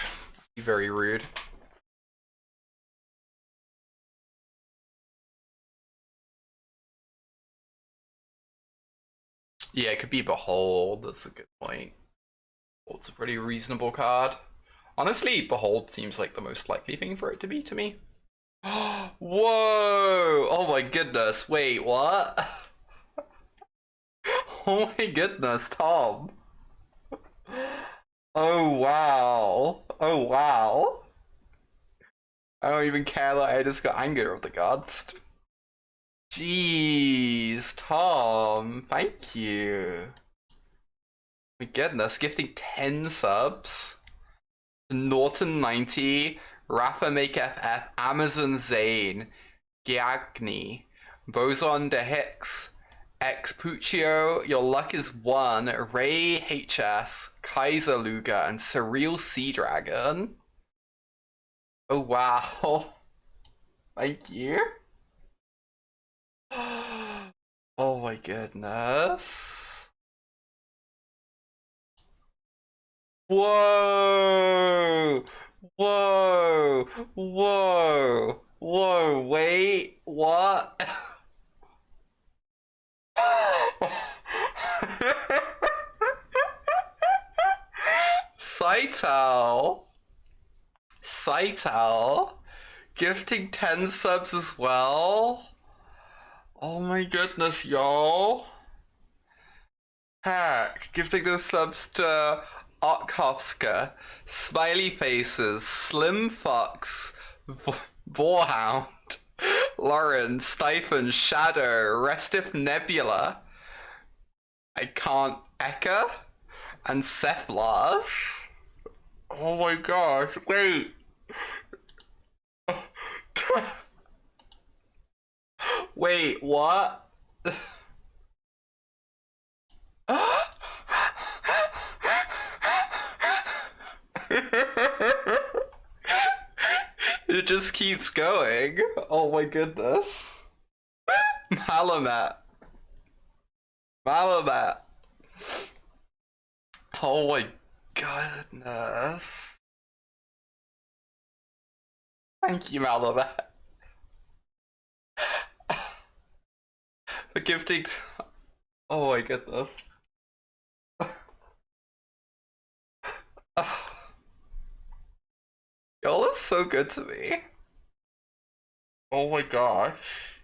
Very rude. Yeah, it could be Behold. That's a good point. Behold's a pretty reasonable card. Honestly, Behold seems like the most likely thing for it to be to me. Whoa! Oh my goodness. Wait, what? Oh my goodness, Tom. Oh wow. Oh wow. I don't even care that I just got Anger of the Gods. Jeez, Tom. Thank you. My goodness, gifting 10 subs. Norton 90, Rafa Make FF, Amazon Zane, Giagni, Boson de Hicks, X Puccio, Your Luck is 1, Ray HS, Kaiser Luga, and Surreal Sea Dragon. Oh wow. Thank you. Oh my goodness. Whoa! Whoa! Whoa! Whoa! Wait, what? Saito! Saito! Gifting 10 subs as well? Oh my goodness, y'all. Heck, gifting those subs to Arkhovska, Smiley Faces, Slim Fox, Boarhound, Lauren, Stiphen, Shadow, Restif Nebula, I can't Eka, and Seth Lars. Oh my gosh, wait. Wait, what? It just keeps going. Oh my goodness. Malamat. Malamat. Oh my goodness. Thank you, Malamat. For gifting. Oh my goodness. Y'all are so good to me. Oh my gosh.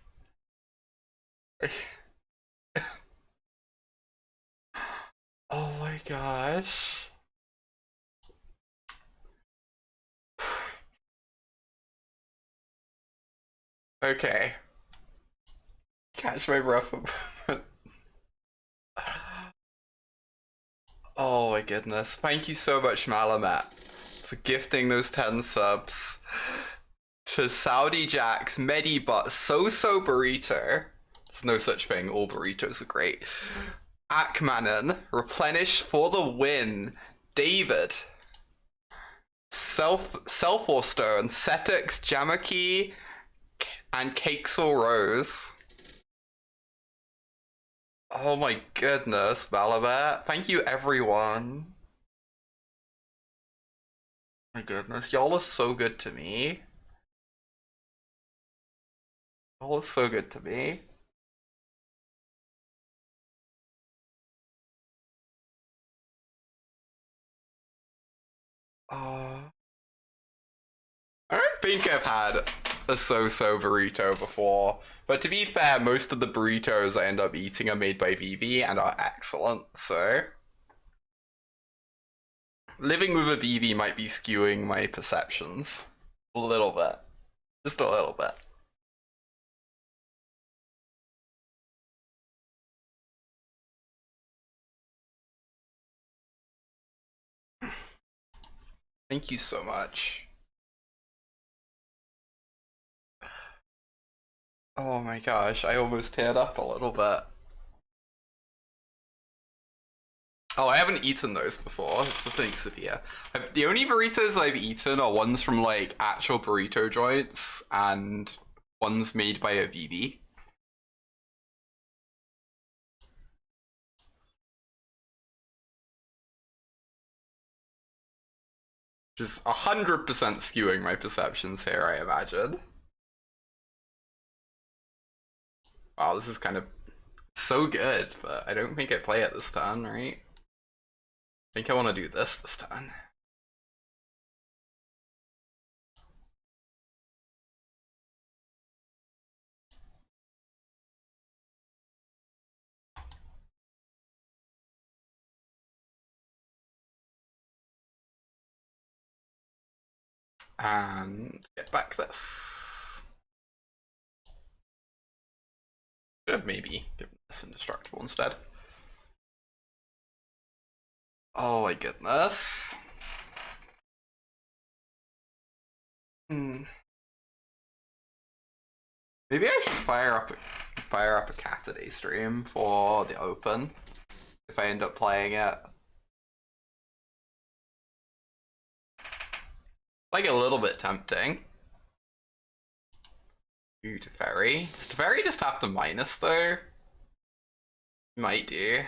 Oh my gosh. Okay. Catch my breath. Oh my goodness. Thank you so much, Malamat, for gifting those 10 subs to Saudi Jax, Medibot, So Burrito. There's no such thing, all burritos are great. Akmanen, Replenish for the win, David, Self Stone, Setix, Jamaki, and Cakesel Rose. Oh my goodness, Malabat. Thank you, everyone. My goodness, y'all are so good to me. Y'all are so good to me. I don't think I've had a so-so burrito before, but to be fair, most of the burritos I end up eating are made by Vivi and are excellent, so... Living with a Vivi might be skewing my perceptions. A little bit. Just a little bit. Thank you so much. Oh my gosh, I almost teared up a little bit. Oh, I haven't eaten those before. That's the thing, Sophia. The only burritos I've eaten are ones from like actual burrito joints and ones made by a Vivi. Just 100% skewing my perceptions here, I imagine. Wow, this is kind of so good, but I don't think I play it this turn, right? I think I want to do this turn. And get back this. Should maybe give this indestructible instead. Oh my goodness. Maybe I should fire up a Saturday stream for the Open if I end up playing it. Like a little bit tempting. Ooh, Teferi. Does Teferi just have the minus though? Might do.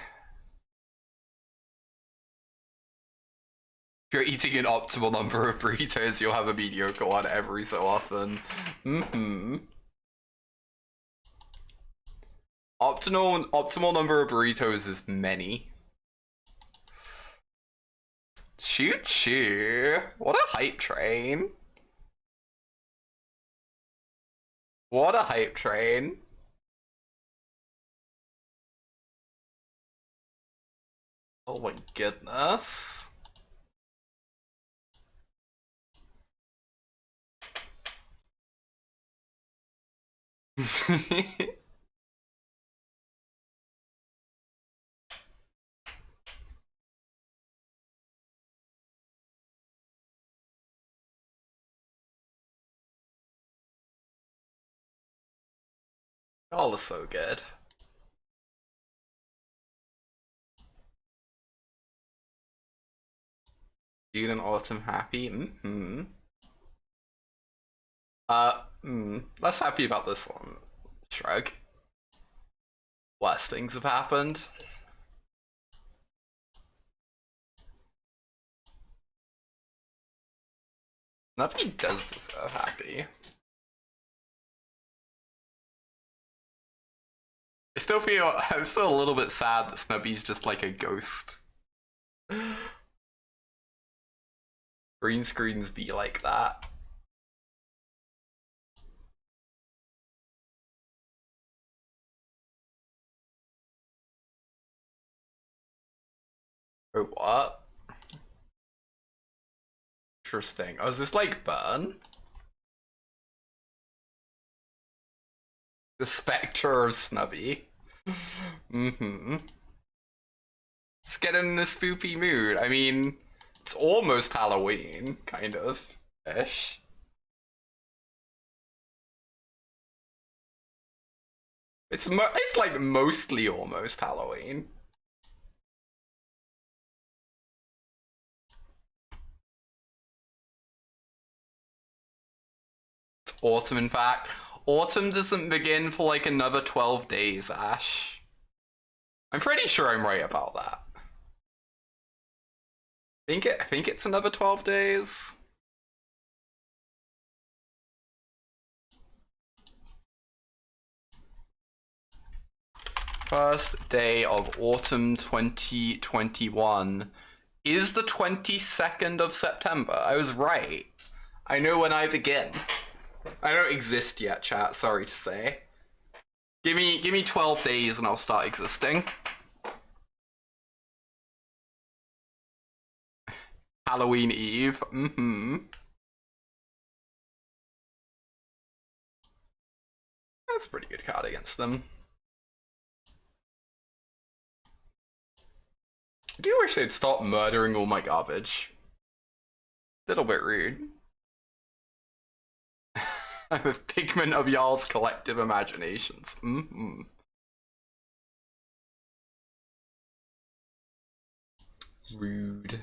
If you're eating an optimal number of burritos, you'll have a mediocre one every so often. Optimal number of burritos is many. Choo choo. What a hype train. What a hype train. Oh my goodness. All is so good. June and autumn happy? Less happy about this one. Shrug. Worse things have happened. Nobody does deserve happy. I'm still a little bit sad that Snubby's just like a ghost. Green screens be like that. Oh, what? Interesting. Oh, is this like Burn? The Spectre of Snubby. Let's get in the spoopy mood. I mean, it's almost Halloween, kind of, ish. It's like mostly almost Halloween. It's autumn, in fact. Autumn doesn't begin for like another 12 days, Ash. I'm pretty sure I'm right about that. I think it's another 12 days. First day of autumn 2021 is the 22nd of September. I was right. I know when I begin. I don't exist yet, chat, sorry to say. Give me 12 days and I'll start existing. Halloween Eve. That's a pretty good card against them. I do wish they'd stop murdering all my garbage. Little bit rude. I'm a figment of y'all's collective imaginations. Rude.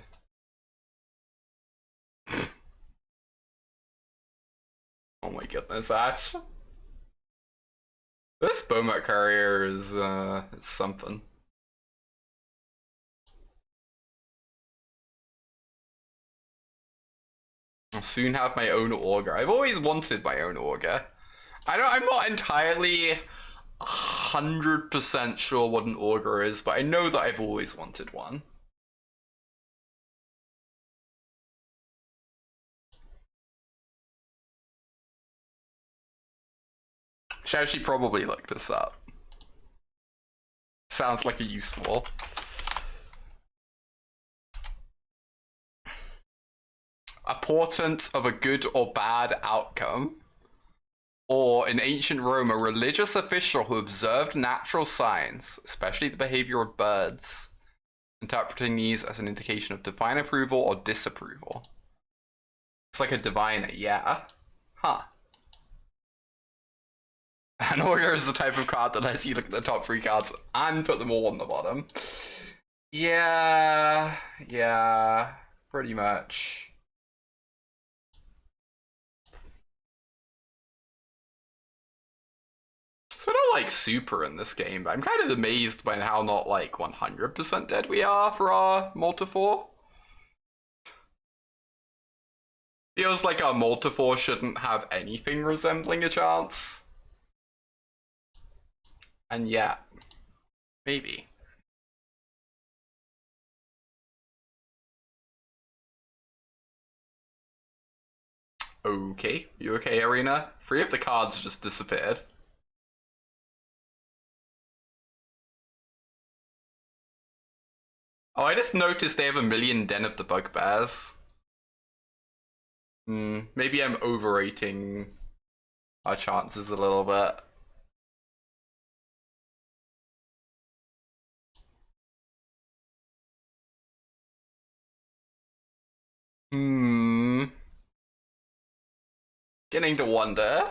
Oh my goodness, Ash. This Bomat Courier is something. I'll soon have my own Augur. I've always wanted my own Augur. I'm not entirely 100% sure what an Augur is, but I know that I've always wanted one. Should actually probably look this up. Sounds like a useful. A portent of a good or bad outcome. Or, in ancient Rome, a religious official who observed natural signs, especially the behavior of birds, interpreting these as an indication of divine approval or disapproval. It's like a diviner, yeah. Huh. An augur is the type of card that lets you look at the top 3 cards and put them all on the bottom. Yeah, pretty much. So I don't like super in this game, but I'm kind of amazed by how not like 100% dead we are for our multifor. Feels like our multifor shouldn't have anything resembling a chance. And yeah, maybe. Okay, you okay, Arena? 3 of the cards just disappeared. Oh, I just noticed they have a million Den of the Bugbears. Maybe I'm overrating our chances a little bit. Getting to wonder.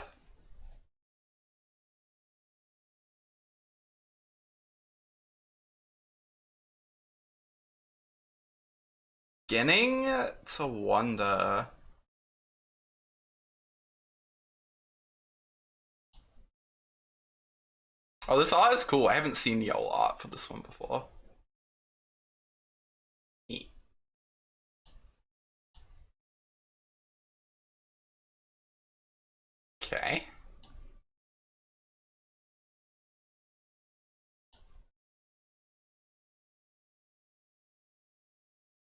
Beginning to wonder. Oh, this art is cool. I haven't seen the old art for this one before. Neat. Okay.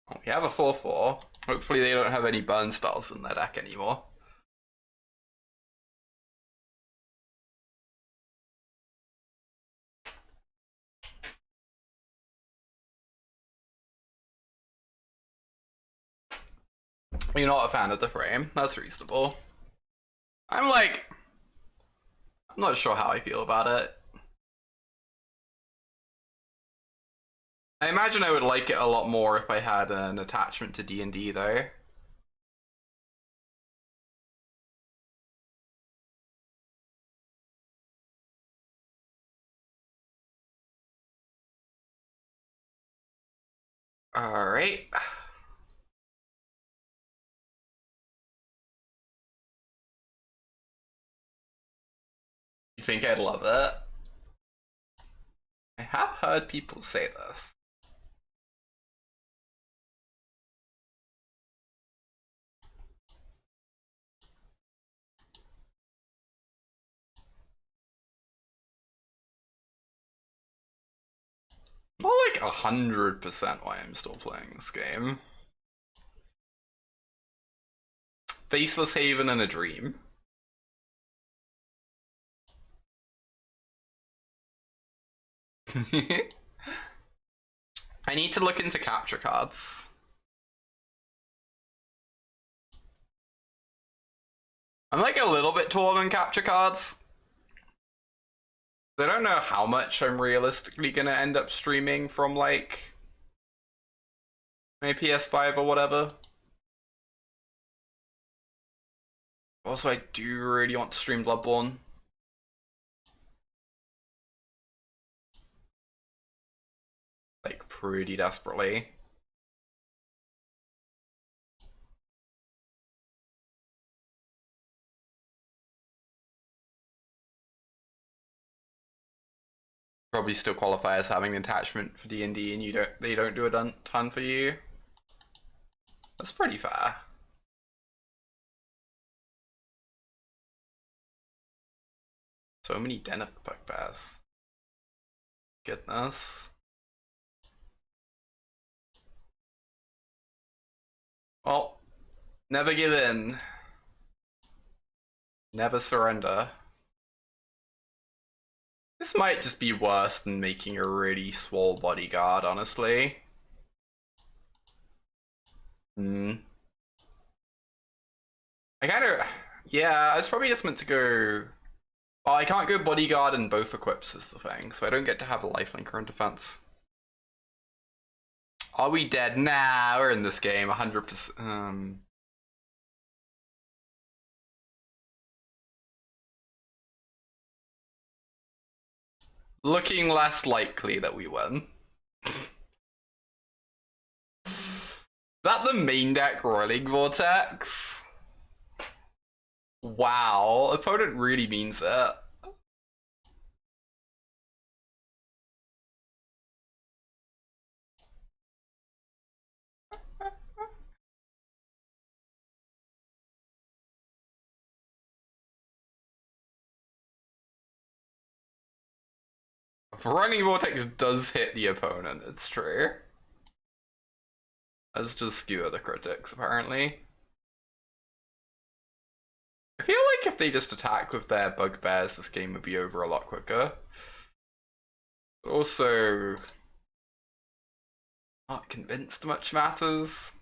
Oh, we have a 4/4. Hopefully they don't have any burn spells in their deck anymore. You're not a fan of the frame. That's reasonable. I'm not sure how I feel about it. I imagine I would like it a lot more if I had an attachment to D&D though. Alright. You think I'd love it? I have heard people say this. Not like 100% why I'm still playing this game. Faceless Haven and a Dream. I need to look into capture cards. I'm like a little bit torn on capture cards. I don't know how much I'm realistically gonna end up streaming from like my PS5 or whatever. Also, I do really want to stream Bloodborne. Like, pretty desperately. Probably still qualify as having an attachment for D&D and they don't do a ton for you. That's pretty fair. So many Den of the Bugbears. Goodness. Well, never give in. Never surrender. This might just be worse than making a really swole bodyguard, honestly. I kind of... Yeah, I was probably just meant to go... Well, I can't go bodyguard in both equips is the thing, so I don't get to have a lifelinker in defense. Are we dead? Nah, we're in this game 100%. Looking less likely that we win. That the main deck Roiling Vortex? Wow, opponent really means it. If Running Vortex does hit the opponent, it's true. Let's just skewer the critics, apparently. I feel like if they just attack with their bugbears, this game would be over a lot quicker. But also, not convinced much matters.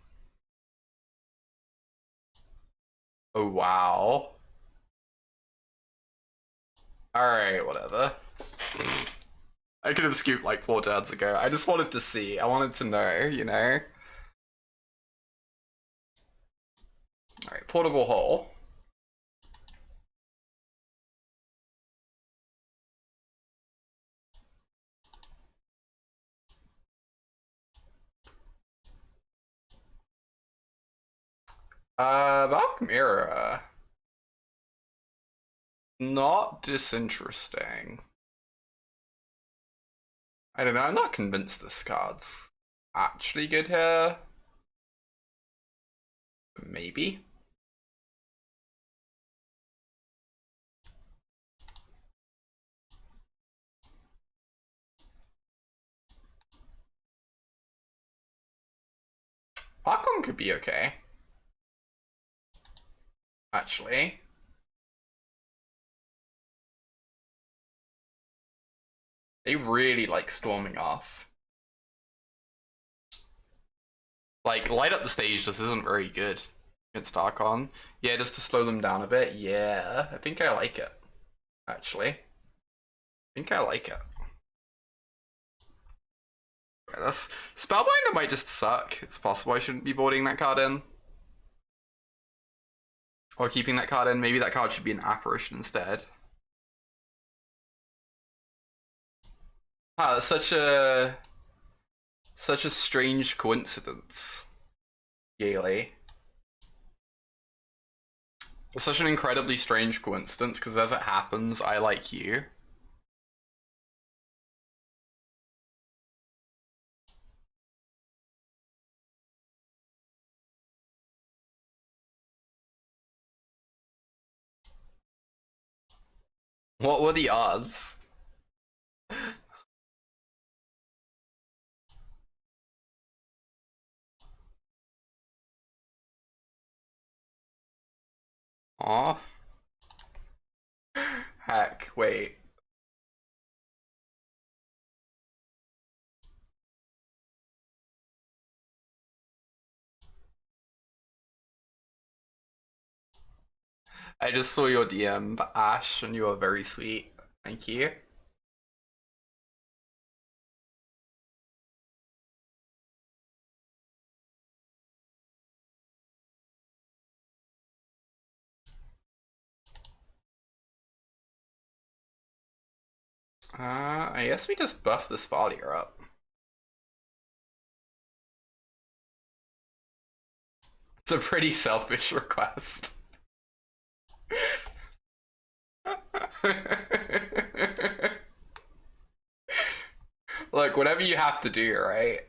Oh, wow. Alright, whatever. I could have scooped like 4 turns ago. I just wanted to see. I wanted to know, you know? Alright, portable hole. Valkyra. Not disinteresting. I don't know, I'm not convinced this card's actually good here. Maybe. Popcorn could be okay. Actually. They really like storming off. Like, light up the stage just isn't very good against Archon. Yeah, just to slow them down a bit. Yeah, I think I like it. Actually. I think I like it. Yeah, that's Spellbinder might just suck. It's possible I shouldn't be boarding that card in. Or keeping that card in. Maybe that card should be an apparition instead. Ah, that's such a strange coincidence. Gaily. It's such an incredibly strange coincidence, because as it happens, I like you. What were the odds? Aw. Heck, wait. I just saw your DM, Ash, and you are very sweet. Thank you. I guess we just buff the Spalier up. It's a pretty selfish request. Look, whatever you have to do, right?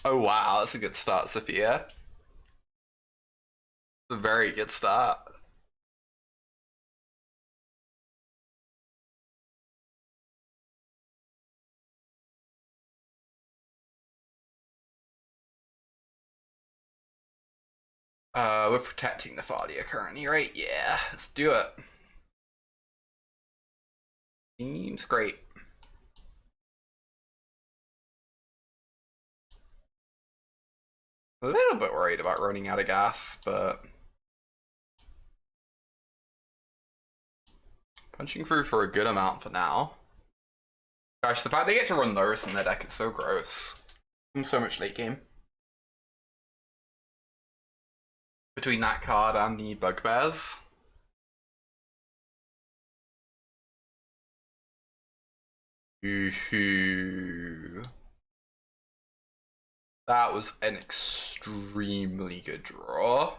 Oh wow, that's a good start, Sophia. A very good start. We're protecting the Fadia currently, right? Yeah, let's do it. Seems great. A little bit worried about running out of gas, but Punching through for a good amount for now. Gosh, the fact they get to run Loris in their deck is so gross. So much late game. Between that card and the Bugbears. Ooh. That was an extremely good draw.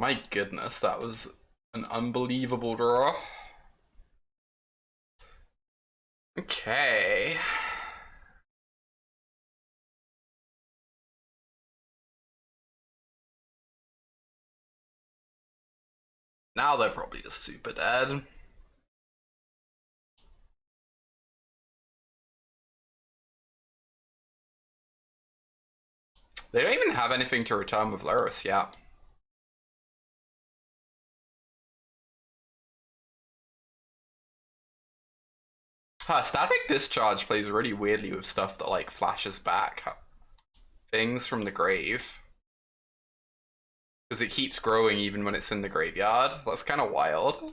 My goodness, that was an unbelievable draw. Okay. Now they're probably just super dead. They don't even have anything to return with Laris yet. Static Discharge plays really weirdly with stuff that like flashes back things from the grave. Because it keeps growing even when it's in the graveyard. That's kind of wild.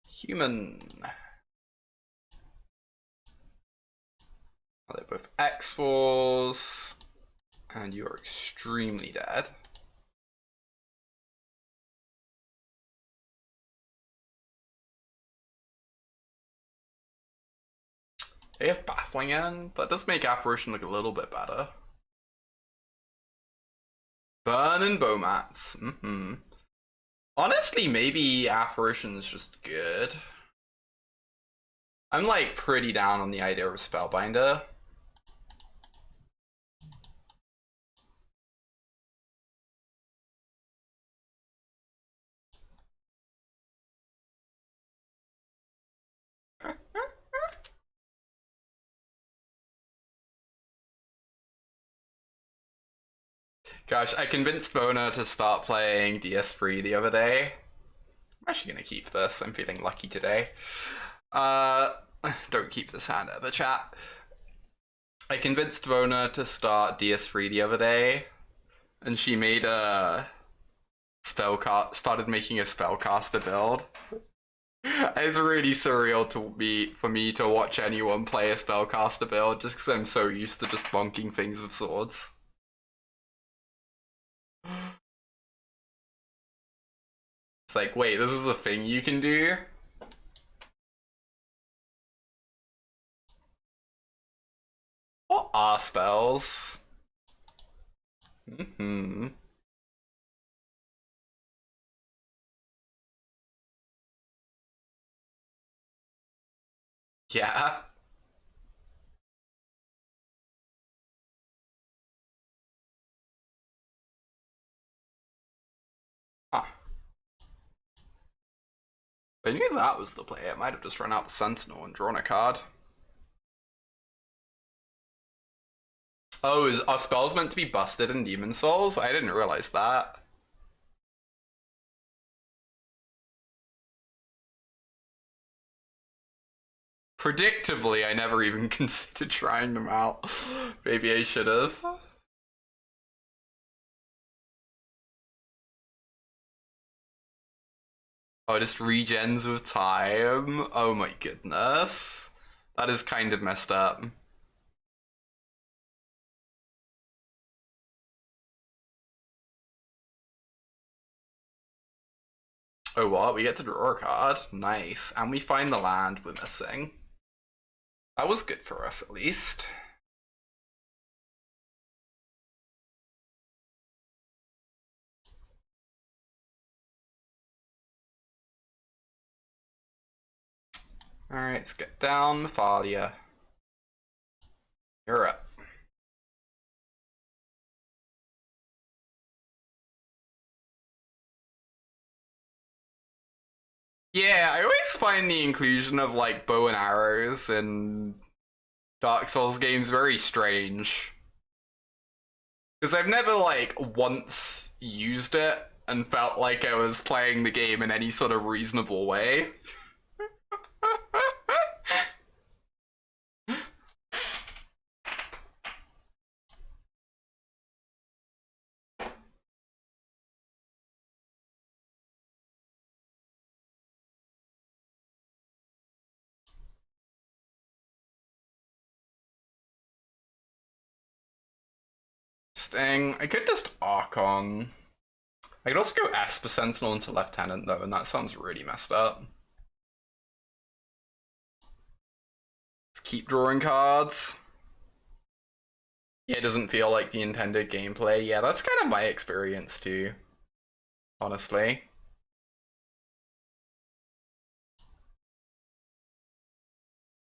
Human. Oh, they're both X4s. And you're extremely dead. They have Baffling End. That does make Apparition look a little bit better. Burn and Bowmats. Honestly, maybe Apparition's just good. I'm like pretty down on the idea of Spellbinder. Gosh, I convinced Bona to start playing DS3 the other day. I'm actually gonna keep this. I'm feeling lucky today. Don't keep this hand ever, chat. I convinced Bona to start DS3 the other day, and she made a started making a spellcaster build. It's really surreal for me to watch anyone play a spellcaster build just because I'm so used to just bonking things with swords. It's like, wait, this is a thing you can do? What are spells? Yeah. Huh. I knew that was the play. I might have just run out the Sentinel and drawn a card. Oh, are spells meant to be busted in Demon Souls? I didn't realize that. Predictably, I never even considered trying them out. Maybe I should have. Oh, it just regens with time? Oh my goodness. That is kind of messed up. Oh what? We get to draw a card? Nice. And we find the land we're missing. That was good for us, at least. Alright, let's get down, Mathalia. You're up. Yeah, I always find the inclusion of like bow and arrows in Dark Souls games very strange. Because I've never like once used it and felt like I was playing the game in any sort of reasonable way. interesting. I could just Archon. I could also go Esper Sentinel into Lieutenant though, and that sounds really messed up. Let's keep drawing cards. Yeah, it doesn't feel like the intended gameplay. Yeah, that's kind of my experience too, honestly.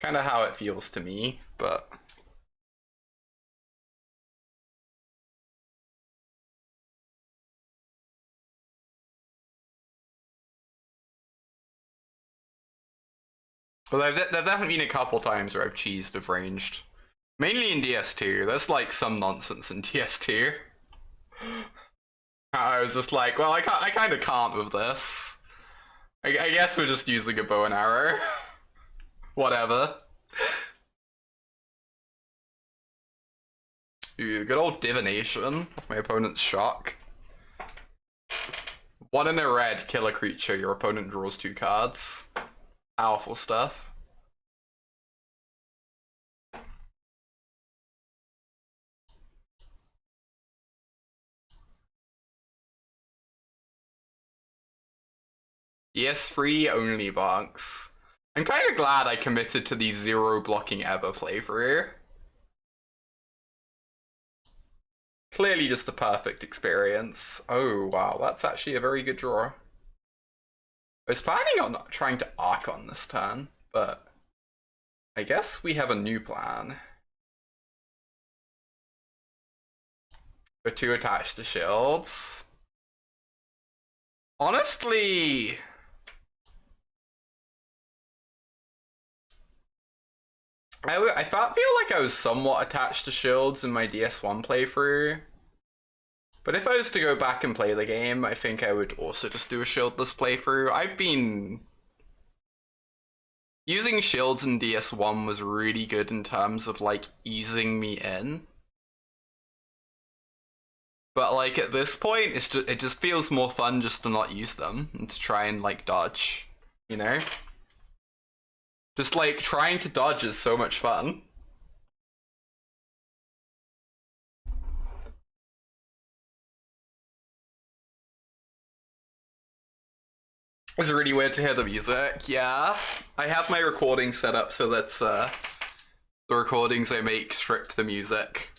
Kind of how it feels to me, but... Well, there've definitely been a couple times where I've cheesed of ranged. Mainly in DS2. That's like some nonsense in DS2. I was just like, well, I kind of can't with this. I guess we're just using a bow and arrow. Whatever. Ooh, good old divination of my opponent's shock. 1 in a red, kill a creature, your opponent draws 2 cards. Powerful stuff. Yes, free only box. I'm kind of glad I committed to the 0 blocking ever playthrough. Clearly just the perfect experience. Oh wow, that's actually a very good draw. I was planning on trying to Archon this turn, but I guess we have a new plan. We're 2 attached to shields. Honestly... I feel like I was somewhat attached to shields in my DS1 playthrough. But if I was to go back and play the game, I think I would also just do a shieldless playthrough. I've been... Using shields in DS1 was really good in terms of, like, easing me in. But, like, at this point, it just feels more fun just to not use them and to try and, like, dodge, you know? Just, like, trying to dodge is so much fun. It's really weird to hear the music, yeah. I have my recording set up so that the recordings I make strip the music.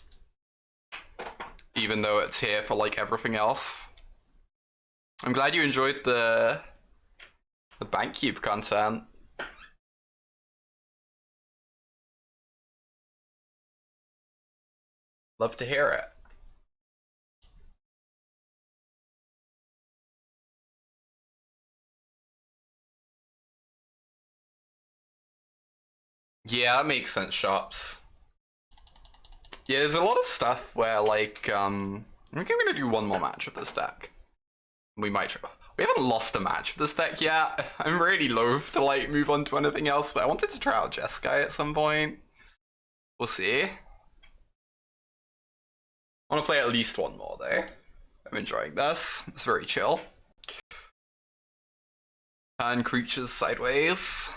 Even though it's here for, like, everything else. I'm glad you enjoyed the Bank Cube content. Love to hear it. Yeah, that makes sense, shops. Yeah, there's a lot of stuff where, like, I think I'm gonna do one more match with this deck. We might. We haven't lost a match with this deck yet. I'm really loath to, like, move on to anything else, but I wanted to try out Jeskai at some point. We'll see. I want to play at least one more, though. I'm enjoying this. It's very chill. And creatures sideways.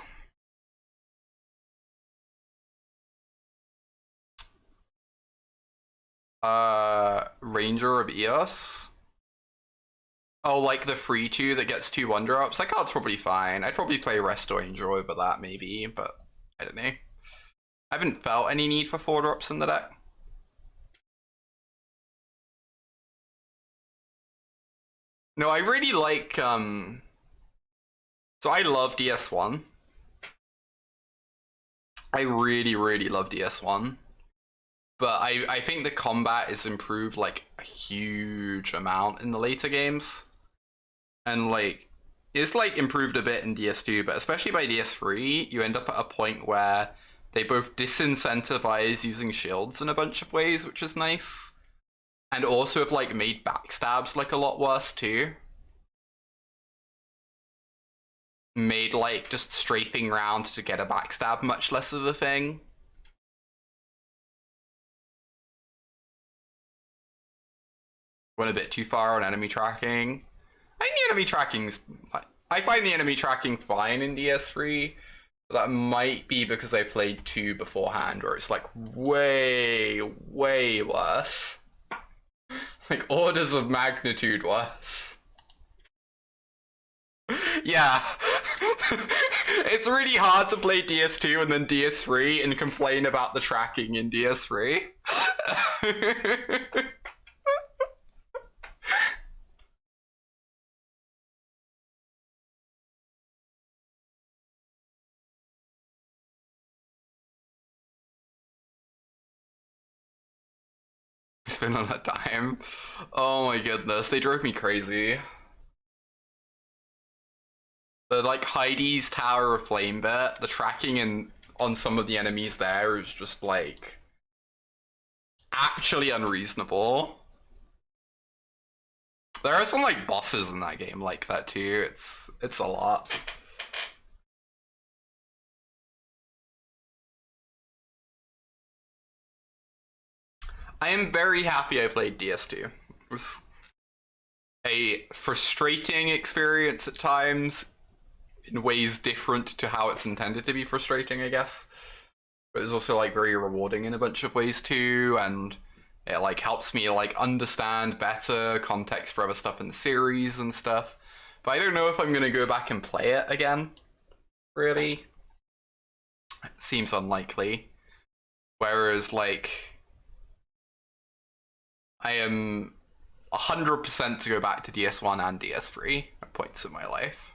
Ranger of Eos. Oh, like the free 2 that gets 2 1-drops? That card's probably fine. I'd probably play Resto Angel over that, maybe, but I don't know. I haven't felt any need for 4-drops in the deck. No, I really like, so I love DS1. I really, really love DS1. But I think the combat is improved, like, a huge amount in the later games. And, like, it's, like, improved a bit in DS2, but especially by DS3, you end up at a point where they both disincentivize using shields in a bunch of ways, which is nice. And also have, like, made backstabs, like, a lot worse, too. Made, like, just strafing around to get a backstab much less of a thing. Went a bit too far on enemy tracking. I think the enemy tracking's... I find the enemy tracking fine in DS3, but that might be because I played 2 beforehand, where it's like way, way worse. Like, orders of magnitude worse. Yeah. It's really hard to play DS2 and then DS3 and complain about the tracking in DS3. Spin on a dime. Oh my goodness, they drove me crazy. The like Heidi's Tower of Flame bit, the tracking in on some of the enemies there is just like actually unreasonable. There are some like bosses in that game like that too. It's a lot. I am very happy I played DS2. It was a frustrating experience at times in ways different to how it's intended to be frustrating, I guess. But it's also like very rewarding in a bunch of ways too, and it like helps me like understand better context for other stuff in the series and stuff. But I don't know if I'm gonna go back and play it again. Really, it seems unlikely. Whereas like I am 100% to go back to DS1 and DS3 at points in my life.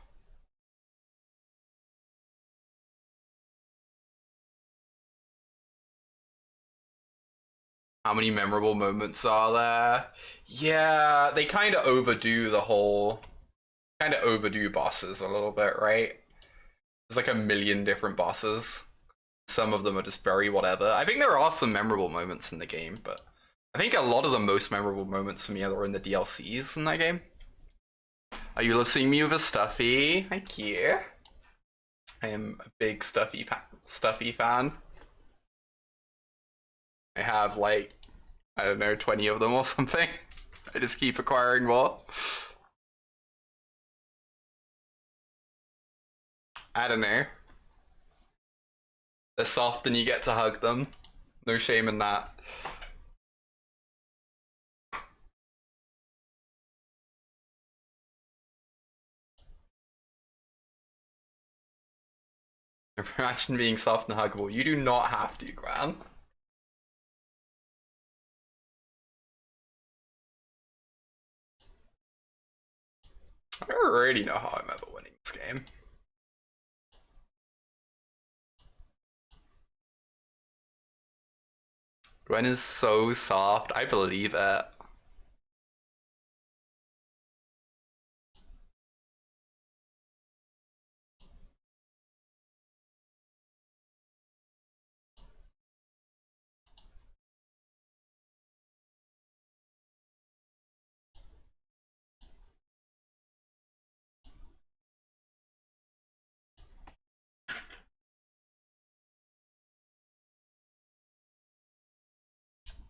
How many memorable moments are there? Yeah, they kind of overdo the whole, kind of overdo bosses a little bit, right? There's like a million different bosses. Some of them are just very whatever. I think there are some memorable moments in the game, but I think a lot of the most memorable moments for me are in the DLCs in that game. Are you listening to me with a Stuffy? Thank you. I am a big Stuffy fan. I have like, I don't know, 20 of them or something. I just keep acquiring more. I don't know. They're soft and you get to hug them. No shame in that. Imagine being soft and huggable. You do not have to, Gran. I already know how I'm ever winning this game. Gwen is so soft. I believe it.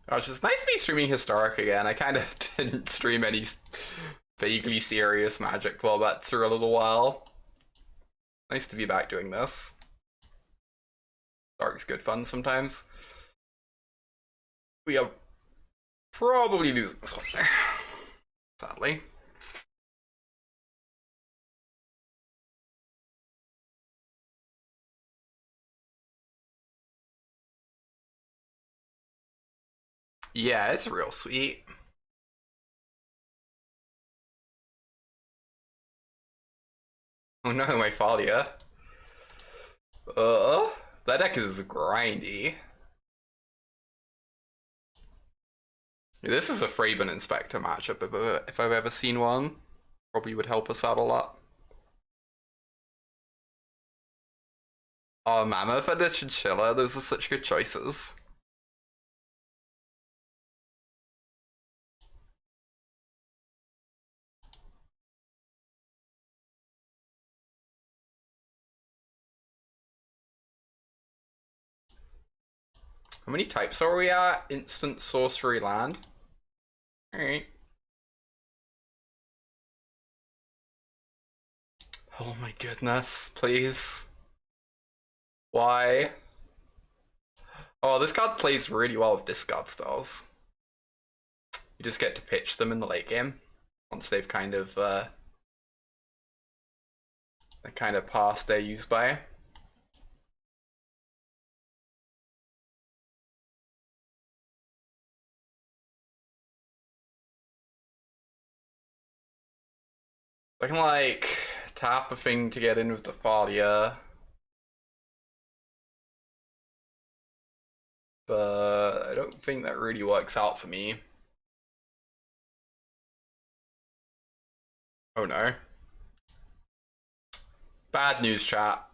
Oh, it's just nice to be streaming Historic again. I kind of didn't stream any vaguely serious Magic Wombat for a little while. Nice to be back doing this. Historic's good fun sometimes. We are probably losing this one there, sadly. Yeah, it's real sweet. Oh no, my Falia. That deck is grindy. This is a Fraben Inspector matchup if I've ever seen one. Probably would help us out a lot. Oh, Mammoth and a Chinchilla, those are such good choices. How many types are we at? Instant sorcery land. Alright. Oh my goodness, please. Why? Oh, this card plays really well with discard spells. You just get to pitch them in the late game once they've kind of passed their use by. I can like tap a thing to get in with the Thalia. But I don't think that really works out for me. Oh no. Bad news, chat.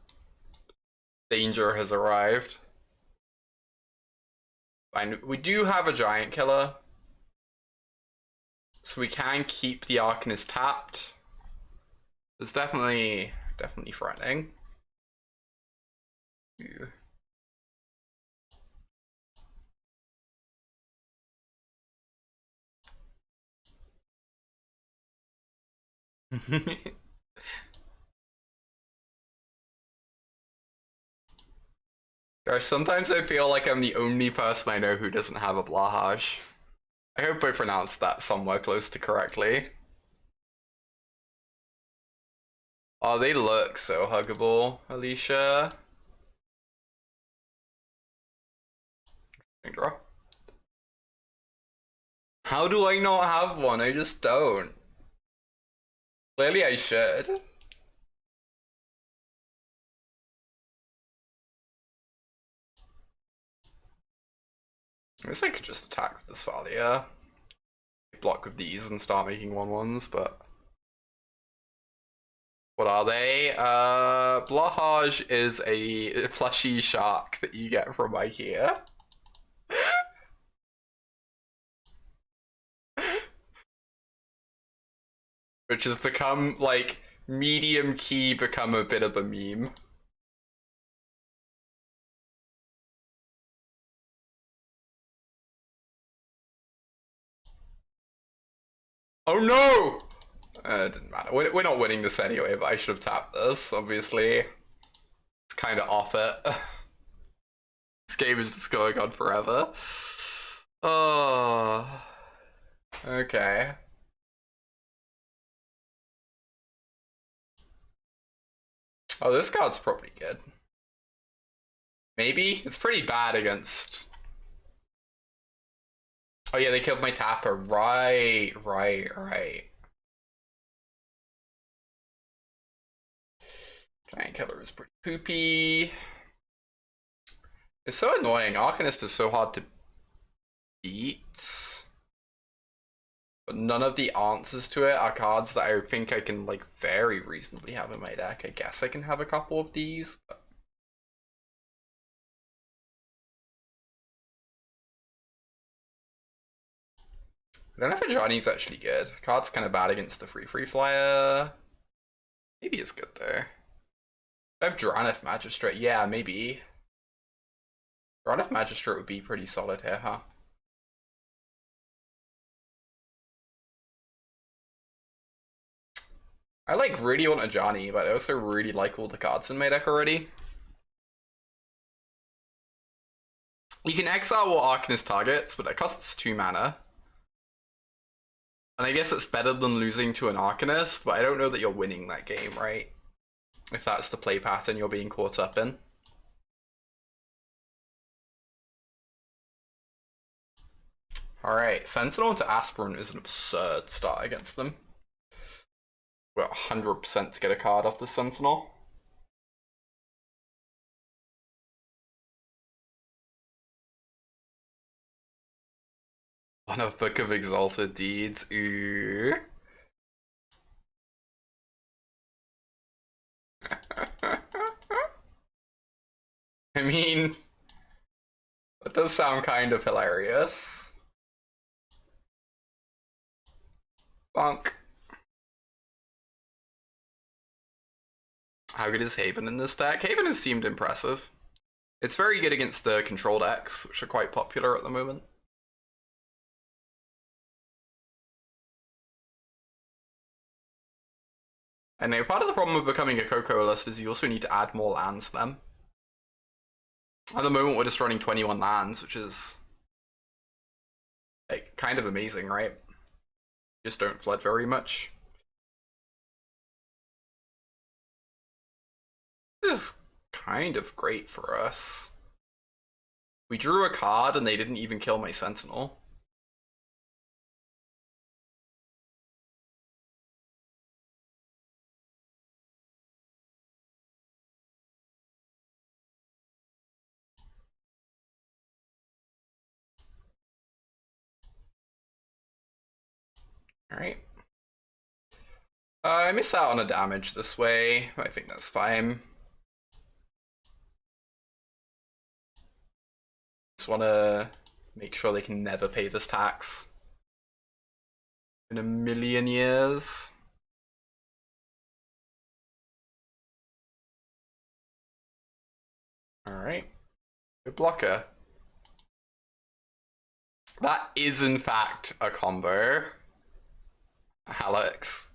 Danger has arrived. And we do have a giant killer. So we can keep the Arcanist tapped. It's definitely threatening. Ew. Guys, sometimes I feel like I'm the only person I know who doesn't have a Blahaj. I hope I pronounced that somewhere close to correctly. Oh, they look so huggable, Alicia. Draw. How do I not have one? I just don't. Clearly I should. I guess I could just attack with this Thalia. Block with these and start making 1/1s, but... What are they? Blahaj is a fleshy shark that you get from IKEA. Which has become, like, medium key become a bit of a meme. Oh no! It didn't matter. We're not winning this anyway, but I should have tapped this, obviously. It's kind of off it. This game is just going on forever. Oh. Okay. Oh, this card's probably good. Maybe? It's pretty bad against... Oh yeah, they killed my tapper. Right. Giant killer is pretty poopy. It's so annoying. Arcanist is so hard to beat. But none of the answers to it are cards that I think I can like very reasonably have in my deck. I guess I can have a couple of these, but... I don't know if Ajani's actually good. Card's kind of bad against the free flyer. Maybe it's good though. I have Dranith Magistrate. Yeah, maybe. Dranith Magistrate would be pretty solid here, huh? I like really want Ajani, but I also really like all the cards in my deck already. You can exile what Arcanist targets, but it costs 2 mana. And I guess it's better than losing to an Arcanist, but I don't know that you're winning that game, right? If that's the play pattern you're being caught up in. Alright, Sentinel into Aspirant is an absurd start against them. We're 100% to get a card off the Sentinel. One of Book of Exalted Deeds. Ooh. I mean, that does sound kind of hilarious. Bonk. How good is Haven in this deck? Haven has seemed impressive. It's very good against the control decks, which are quite popular at the moment. And now part of the problem with becoming a Coco list is you also need to add more lands to them. At the moment we're just running 21 lands, which is Like, kind of amazing, right? Just don't flood very much. This is kind of great for us. We drew a card and they didn't even kill my Sentinel. Alright. I miss out on a damage this way. I think that's fine. Just want to make sure they can never pay this tax. In a million years. Alright. Good blocker. That is in fact a combo. Alex.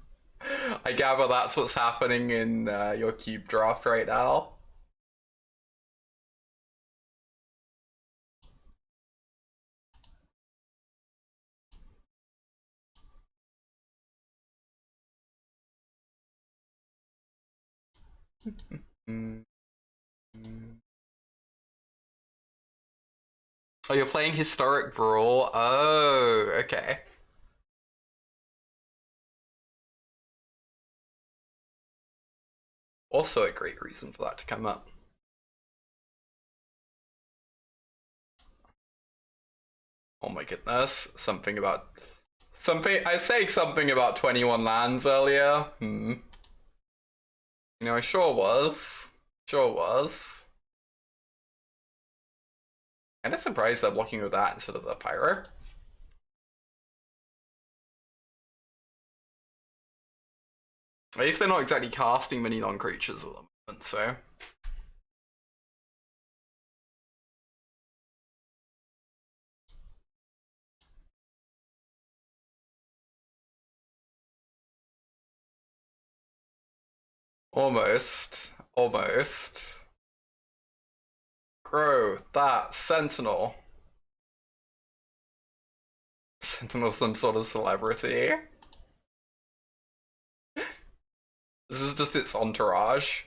I gather that's what's happening in your cube draft right now. Oh, you're playing Historic Brawl? Oh, okay. Also a great reason for that to come up. Oh my goodness. Something about... I say something about 21 lands earlier. You know, I sure was. Sure was. Kinda surprised they're blocking with that instead of the Pyro. At least they're not exactly casting many non-creatures at the moment, so... Almost. Almost. Grow that Sentinel. Sentinel some sort of celebrity. This is just its entourage.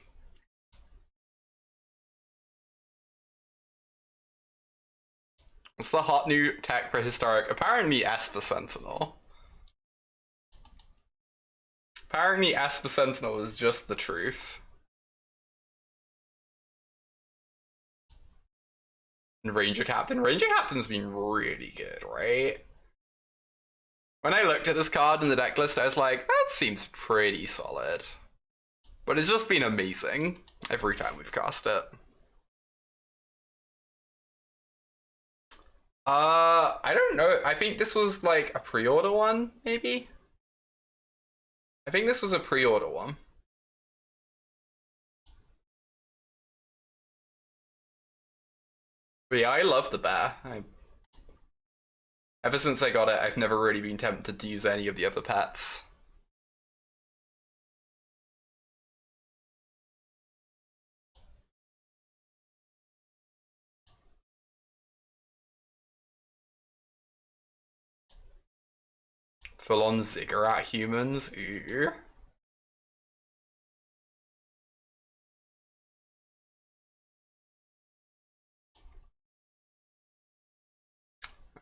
What's the hot new tech for Historic? Apparently Esper Sentinel. Apparently Esper Sentinel is just the truth. And Ranger Captain. Ranger Captain's been really good, right? When I looked at this card in the deck list, I was like, that seems pretty solid. But it's just been amazing every time we've cast it. I don't know. I think this was like a pre-order one, maybe? I think this was a pre-order one. But yeah, I love the bear. Ever since I got it, I've never really been tempted to use any of the other pets. Full-on ziggurat humans. Ooh.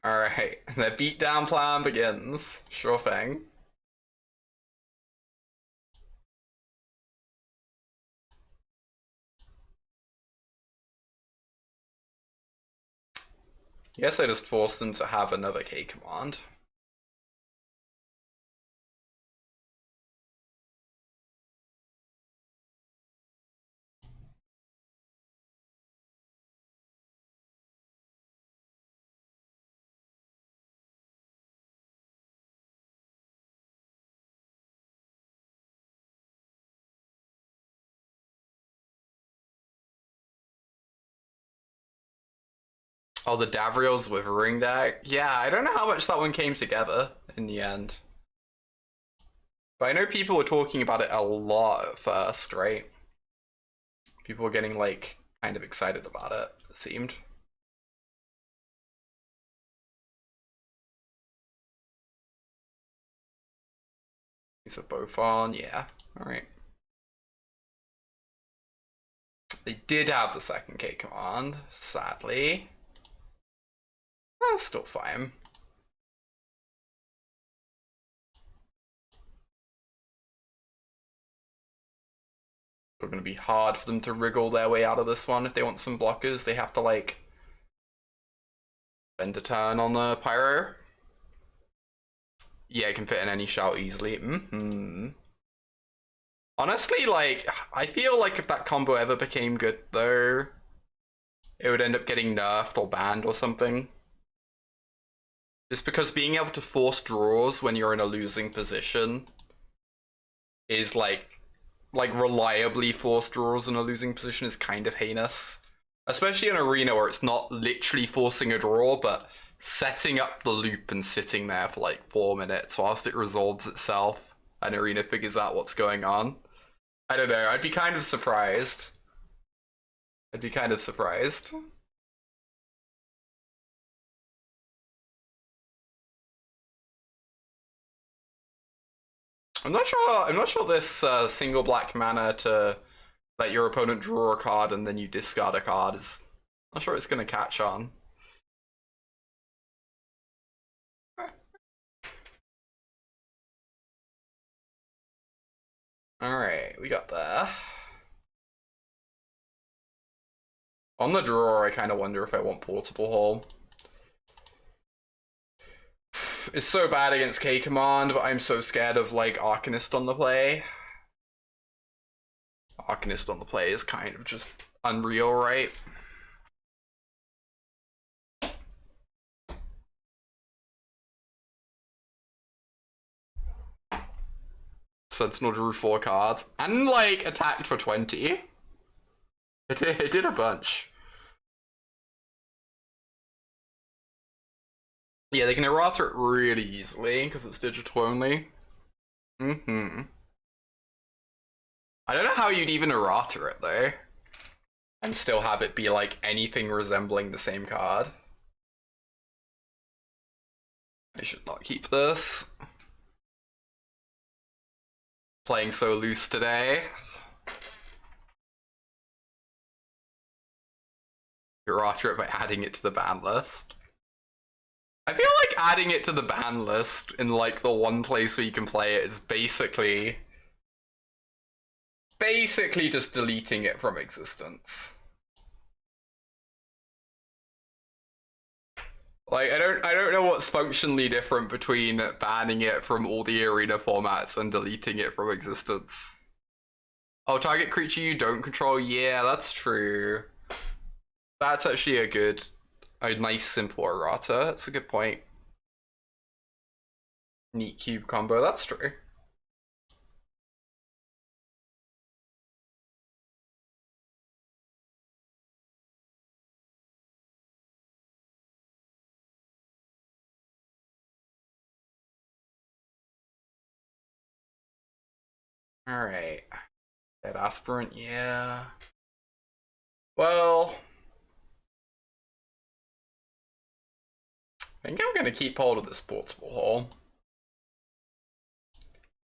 Alright, the beatdown plan begins. Sure thing. Guess I just forced them to have another K command. Oh, the Davriel's Withering deck? Yeah, I don't know how much that one came together in the end. But I know people were talking about it a lot at first, right? People were getting, like, kind of excited about it, it seemed. These are both on, yeah. Alright. They did have the second K command, sadly. That's still fine. It's going to be hard for them to wriggle their way out of this one if they want some blockers. They have to, like, spend a turn on the Pyro. Yeah, it can fit in any shout easily. Honestly, like, I feel like if that combo ever became good, though, it would end up getting nerfed or banned or something. Just because being able to force draws when you're in a losing position is, like reliably force draws in a losing position is kind of heinous. Especially in Arena where it's not literally forcing a draw, but setting up the loop and sitting there for like 4 minutes whilst it resolves itself and Arena figures out what's going on. I don't know, I'd be kind of surprised. I'd be kind of surprised. I'm not sure this single black mana to let your opponent draw a card and then you discard a card is... I'm not sure it's gonna catch on. Alright, we got there. On the drawer, I kind of wonder if I want Portable Hole. It's so bad against K Command, but I'm so scared of, like, Arcanist on the play. Arcanist on the play is kind of just unreal, right? Sentinel drew 4 cards and, like, attacked for 20. It did a bunch. Yeah, they can errata it really easily because it's digital only. I don't know how you'd even errata it though, and still have it be like anything resembling the same card. I should not keep this. Playing so loose today. Errata it by adding it to the ban list. I feel like adding it to the ban list in like the one place where you can play it is basically just deleting it from existence. Like I don't know what's functionally different between banning it from all the arena formats and deleting it from existence. Oh, target creature you don't control. Yeah, that's true. That's actually a nice simple errata. That's a good point. Neat cube combo. That's true. All right. That aspirant. Yeah. Well, I think I'm gonna keep hold of this portable hole.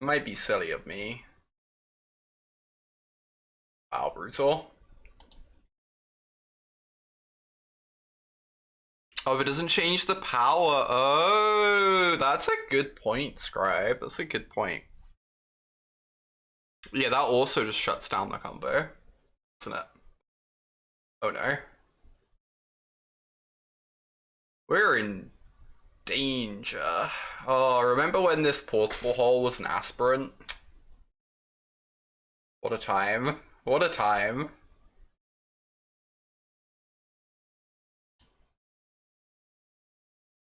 Might be silly of me. Wow, brutal. Oh, if it doesn't change the power. Oh, that's a good point, Scribe. That's a good point. Yeah, that also just shuts down the combo, doesn't it? Oh no. We're in danger. Oh, remember when this portable hole was an aspirant? What a time. What a time.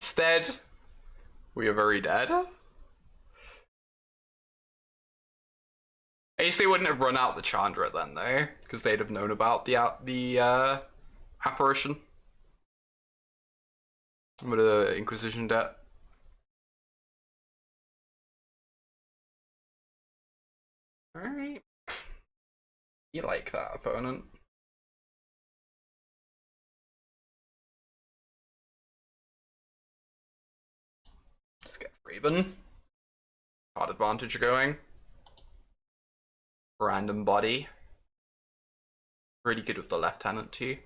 Instead, we are very dead. I guess they wouldn't have run out the Chandra then, though, because they'd have known about the apparition. With a Inquisition debt. Alright. You like that opponent. Just get Raven. card advantage going. Random body. Really good with the lieutenant too.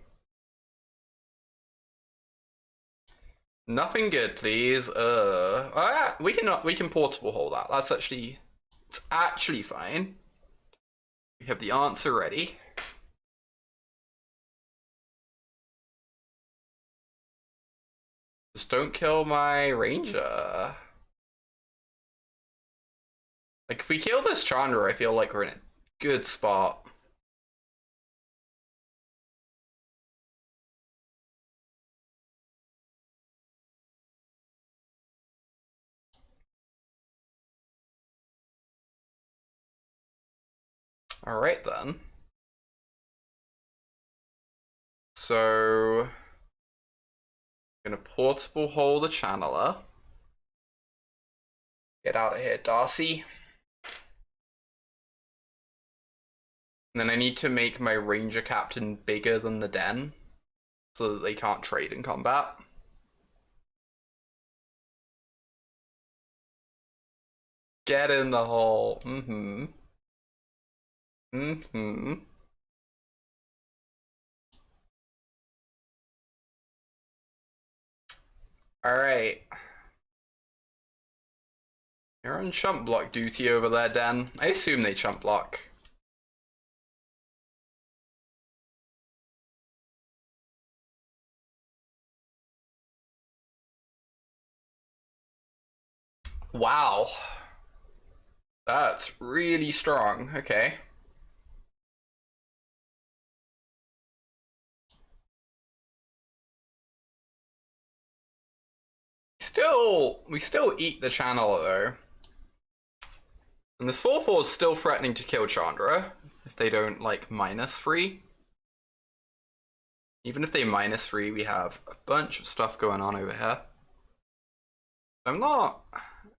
Nothing good, please. We can portable hold that. It's actually fine. We have the answer ready. Just don't kill my ranger. Like, if we kill this Chandra, I feel like we're in a good spot. Alright then. So, I'm gonna portable hole the channeler. Get out of here, Darcy. And then I need to make my ranger captain bigger than the den, so that they can't trade in combat. Get in the hole. Mm-hmm. Mm-hmm. Alright. You're on chump block duty over there, Dan. I assume they chump block. Wow. That's really strong. Okay. We still eat the channel though. And the Soulfall is still threatening to kill Chandra if they don't like -3. Even if they -3, we have a bunch of stuff going on over here. I'm not.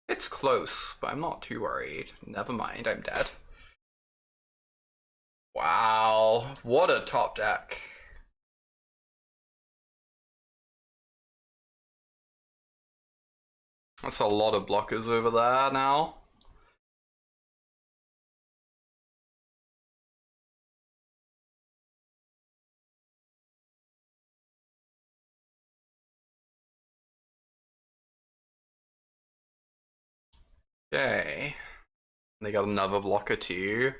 It's close, but I'm not too worried. Never mind, I'm dead. Wow, what a top deck. That's a lot of blockers over there now. Okay. They got another blocker too.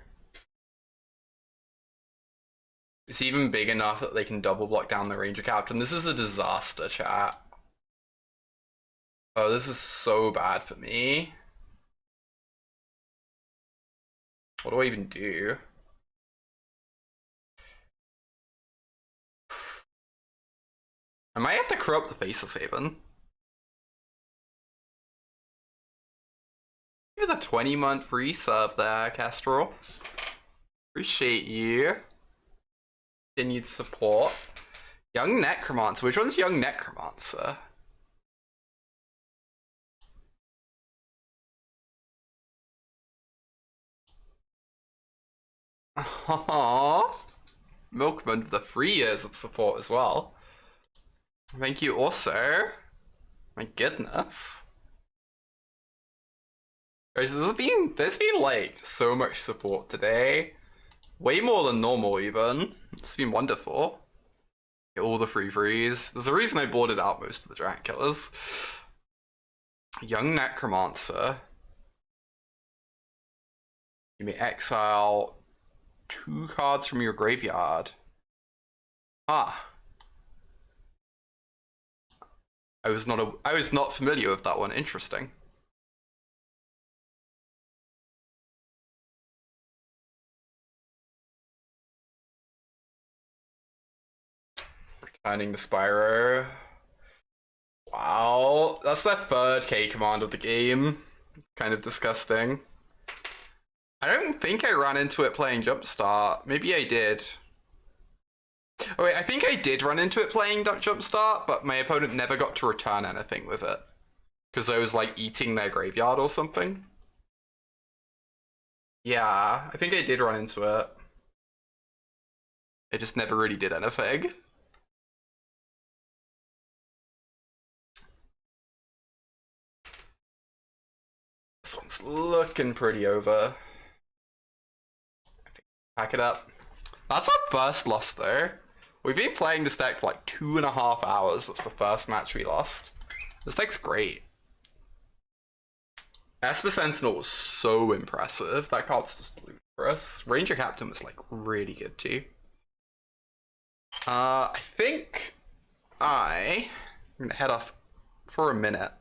It's even big enough that they can double block down the ranger captain. This is a disaster, chat. Oh, this is so bad for me. What do I even do? I might have to crew up the Faceless Haven. Give it a 20-month resub there, Kestrel. Appreciate you. Continued support. Young Necromancer. Which one's Young Necromancer? Aww. Milkman for the 3 years of support as well. Thank you also. My goodness. Guys, there's been like so much support today. Way more than normal even. It's been wonderful. Get all the free frees. There's a reason I boarded out most of the Giant Killers. Young Necromancer. You may exile 2 cards from your graveyard. Ah. I was not familiar with that one. Interesting. Returning the Spyro. Wow, that's their 3rd K command of the game. It's kind of disgusting. I don't think I ran into it playing Jumpstart. Maybe I did. Oh wait, I think I did run into it playing Jumpstart, but my opponent never got to return anything with it. Because I was like eating their graveyard or something. Yeah, I think I did run into it. It just never really did anything. This one It's looking pretty over. Pack it up. That's our first loss though. We've been playing this deck for like 2.5 hours. That's the first match we lost. This deck's great. Esper Sentinel was so impressive. That card's just ludicrous. Ranger Captain was like really good too. I think I'm gonna head off for a minute.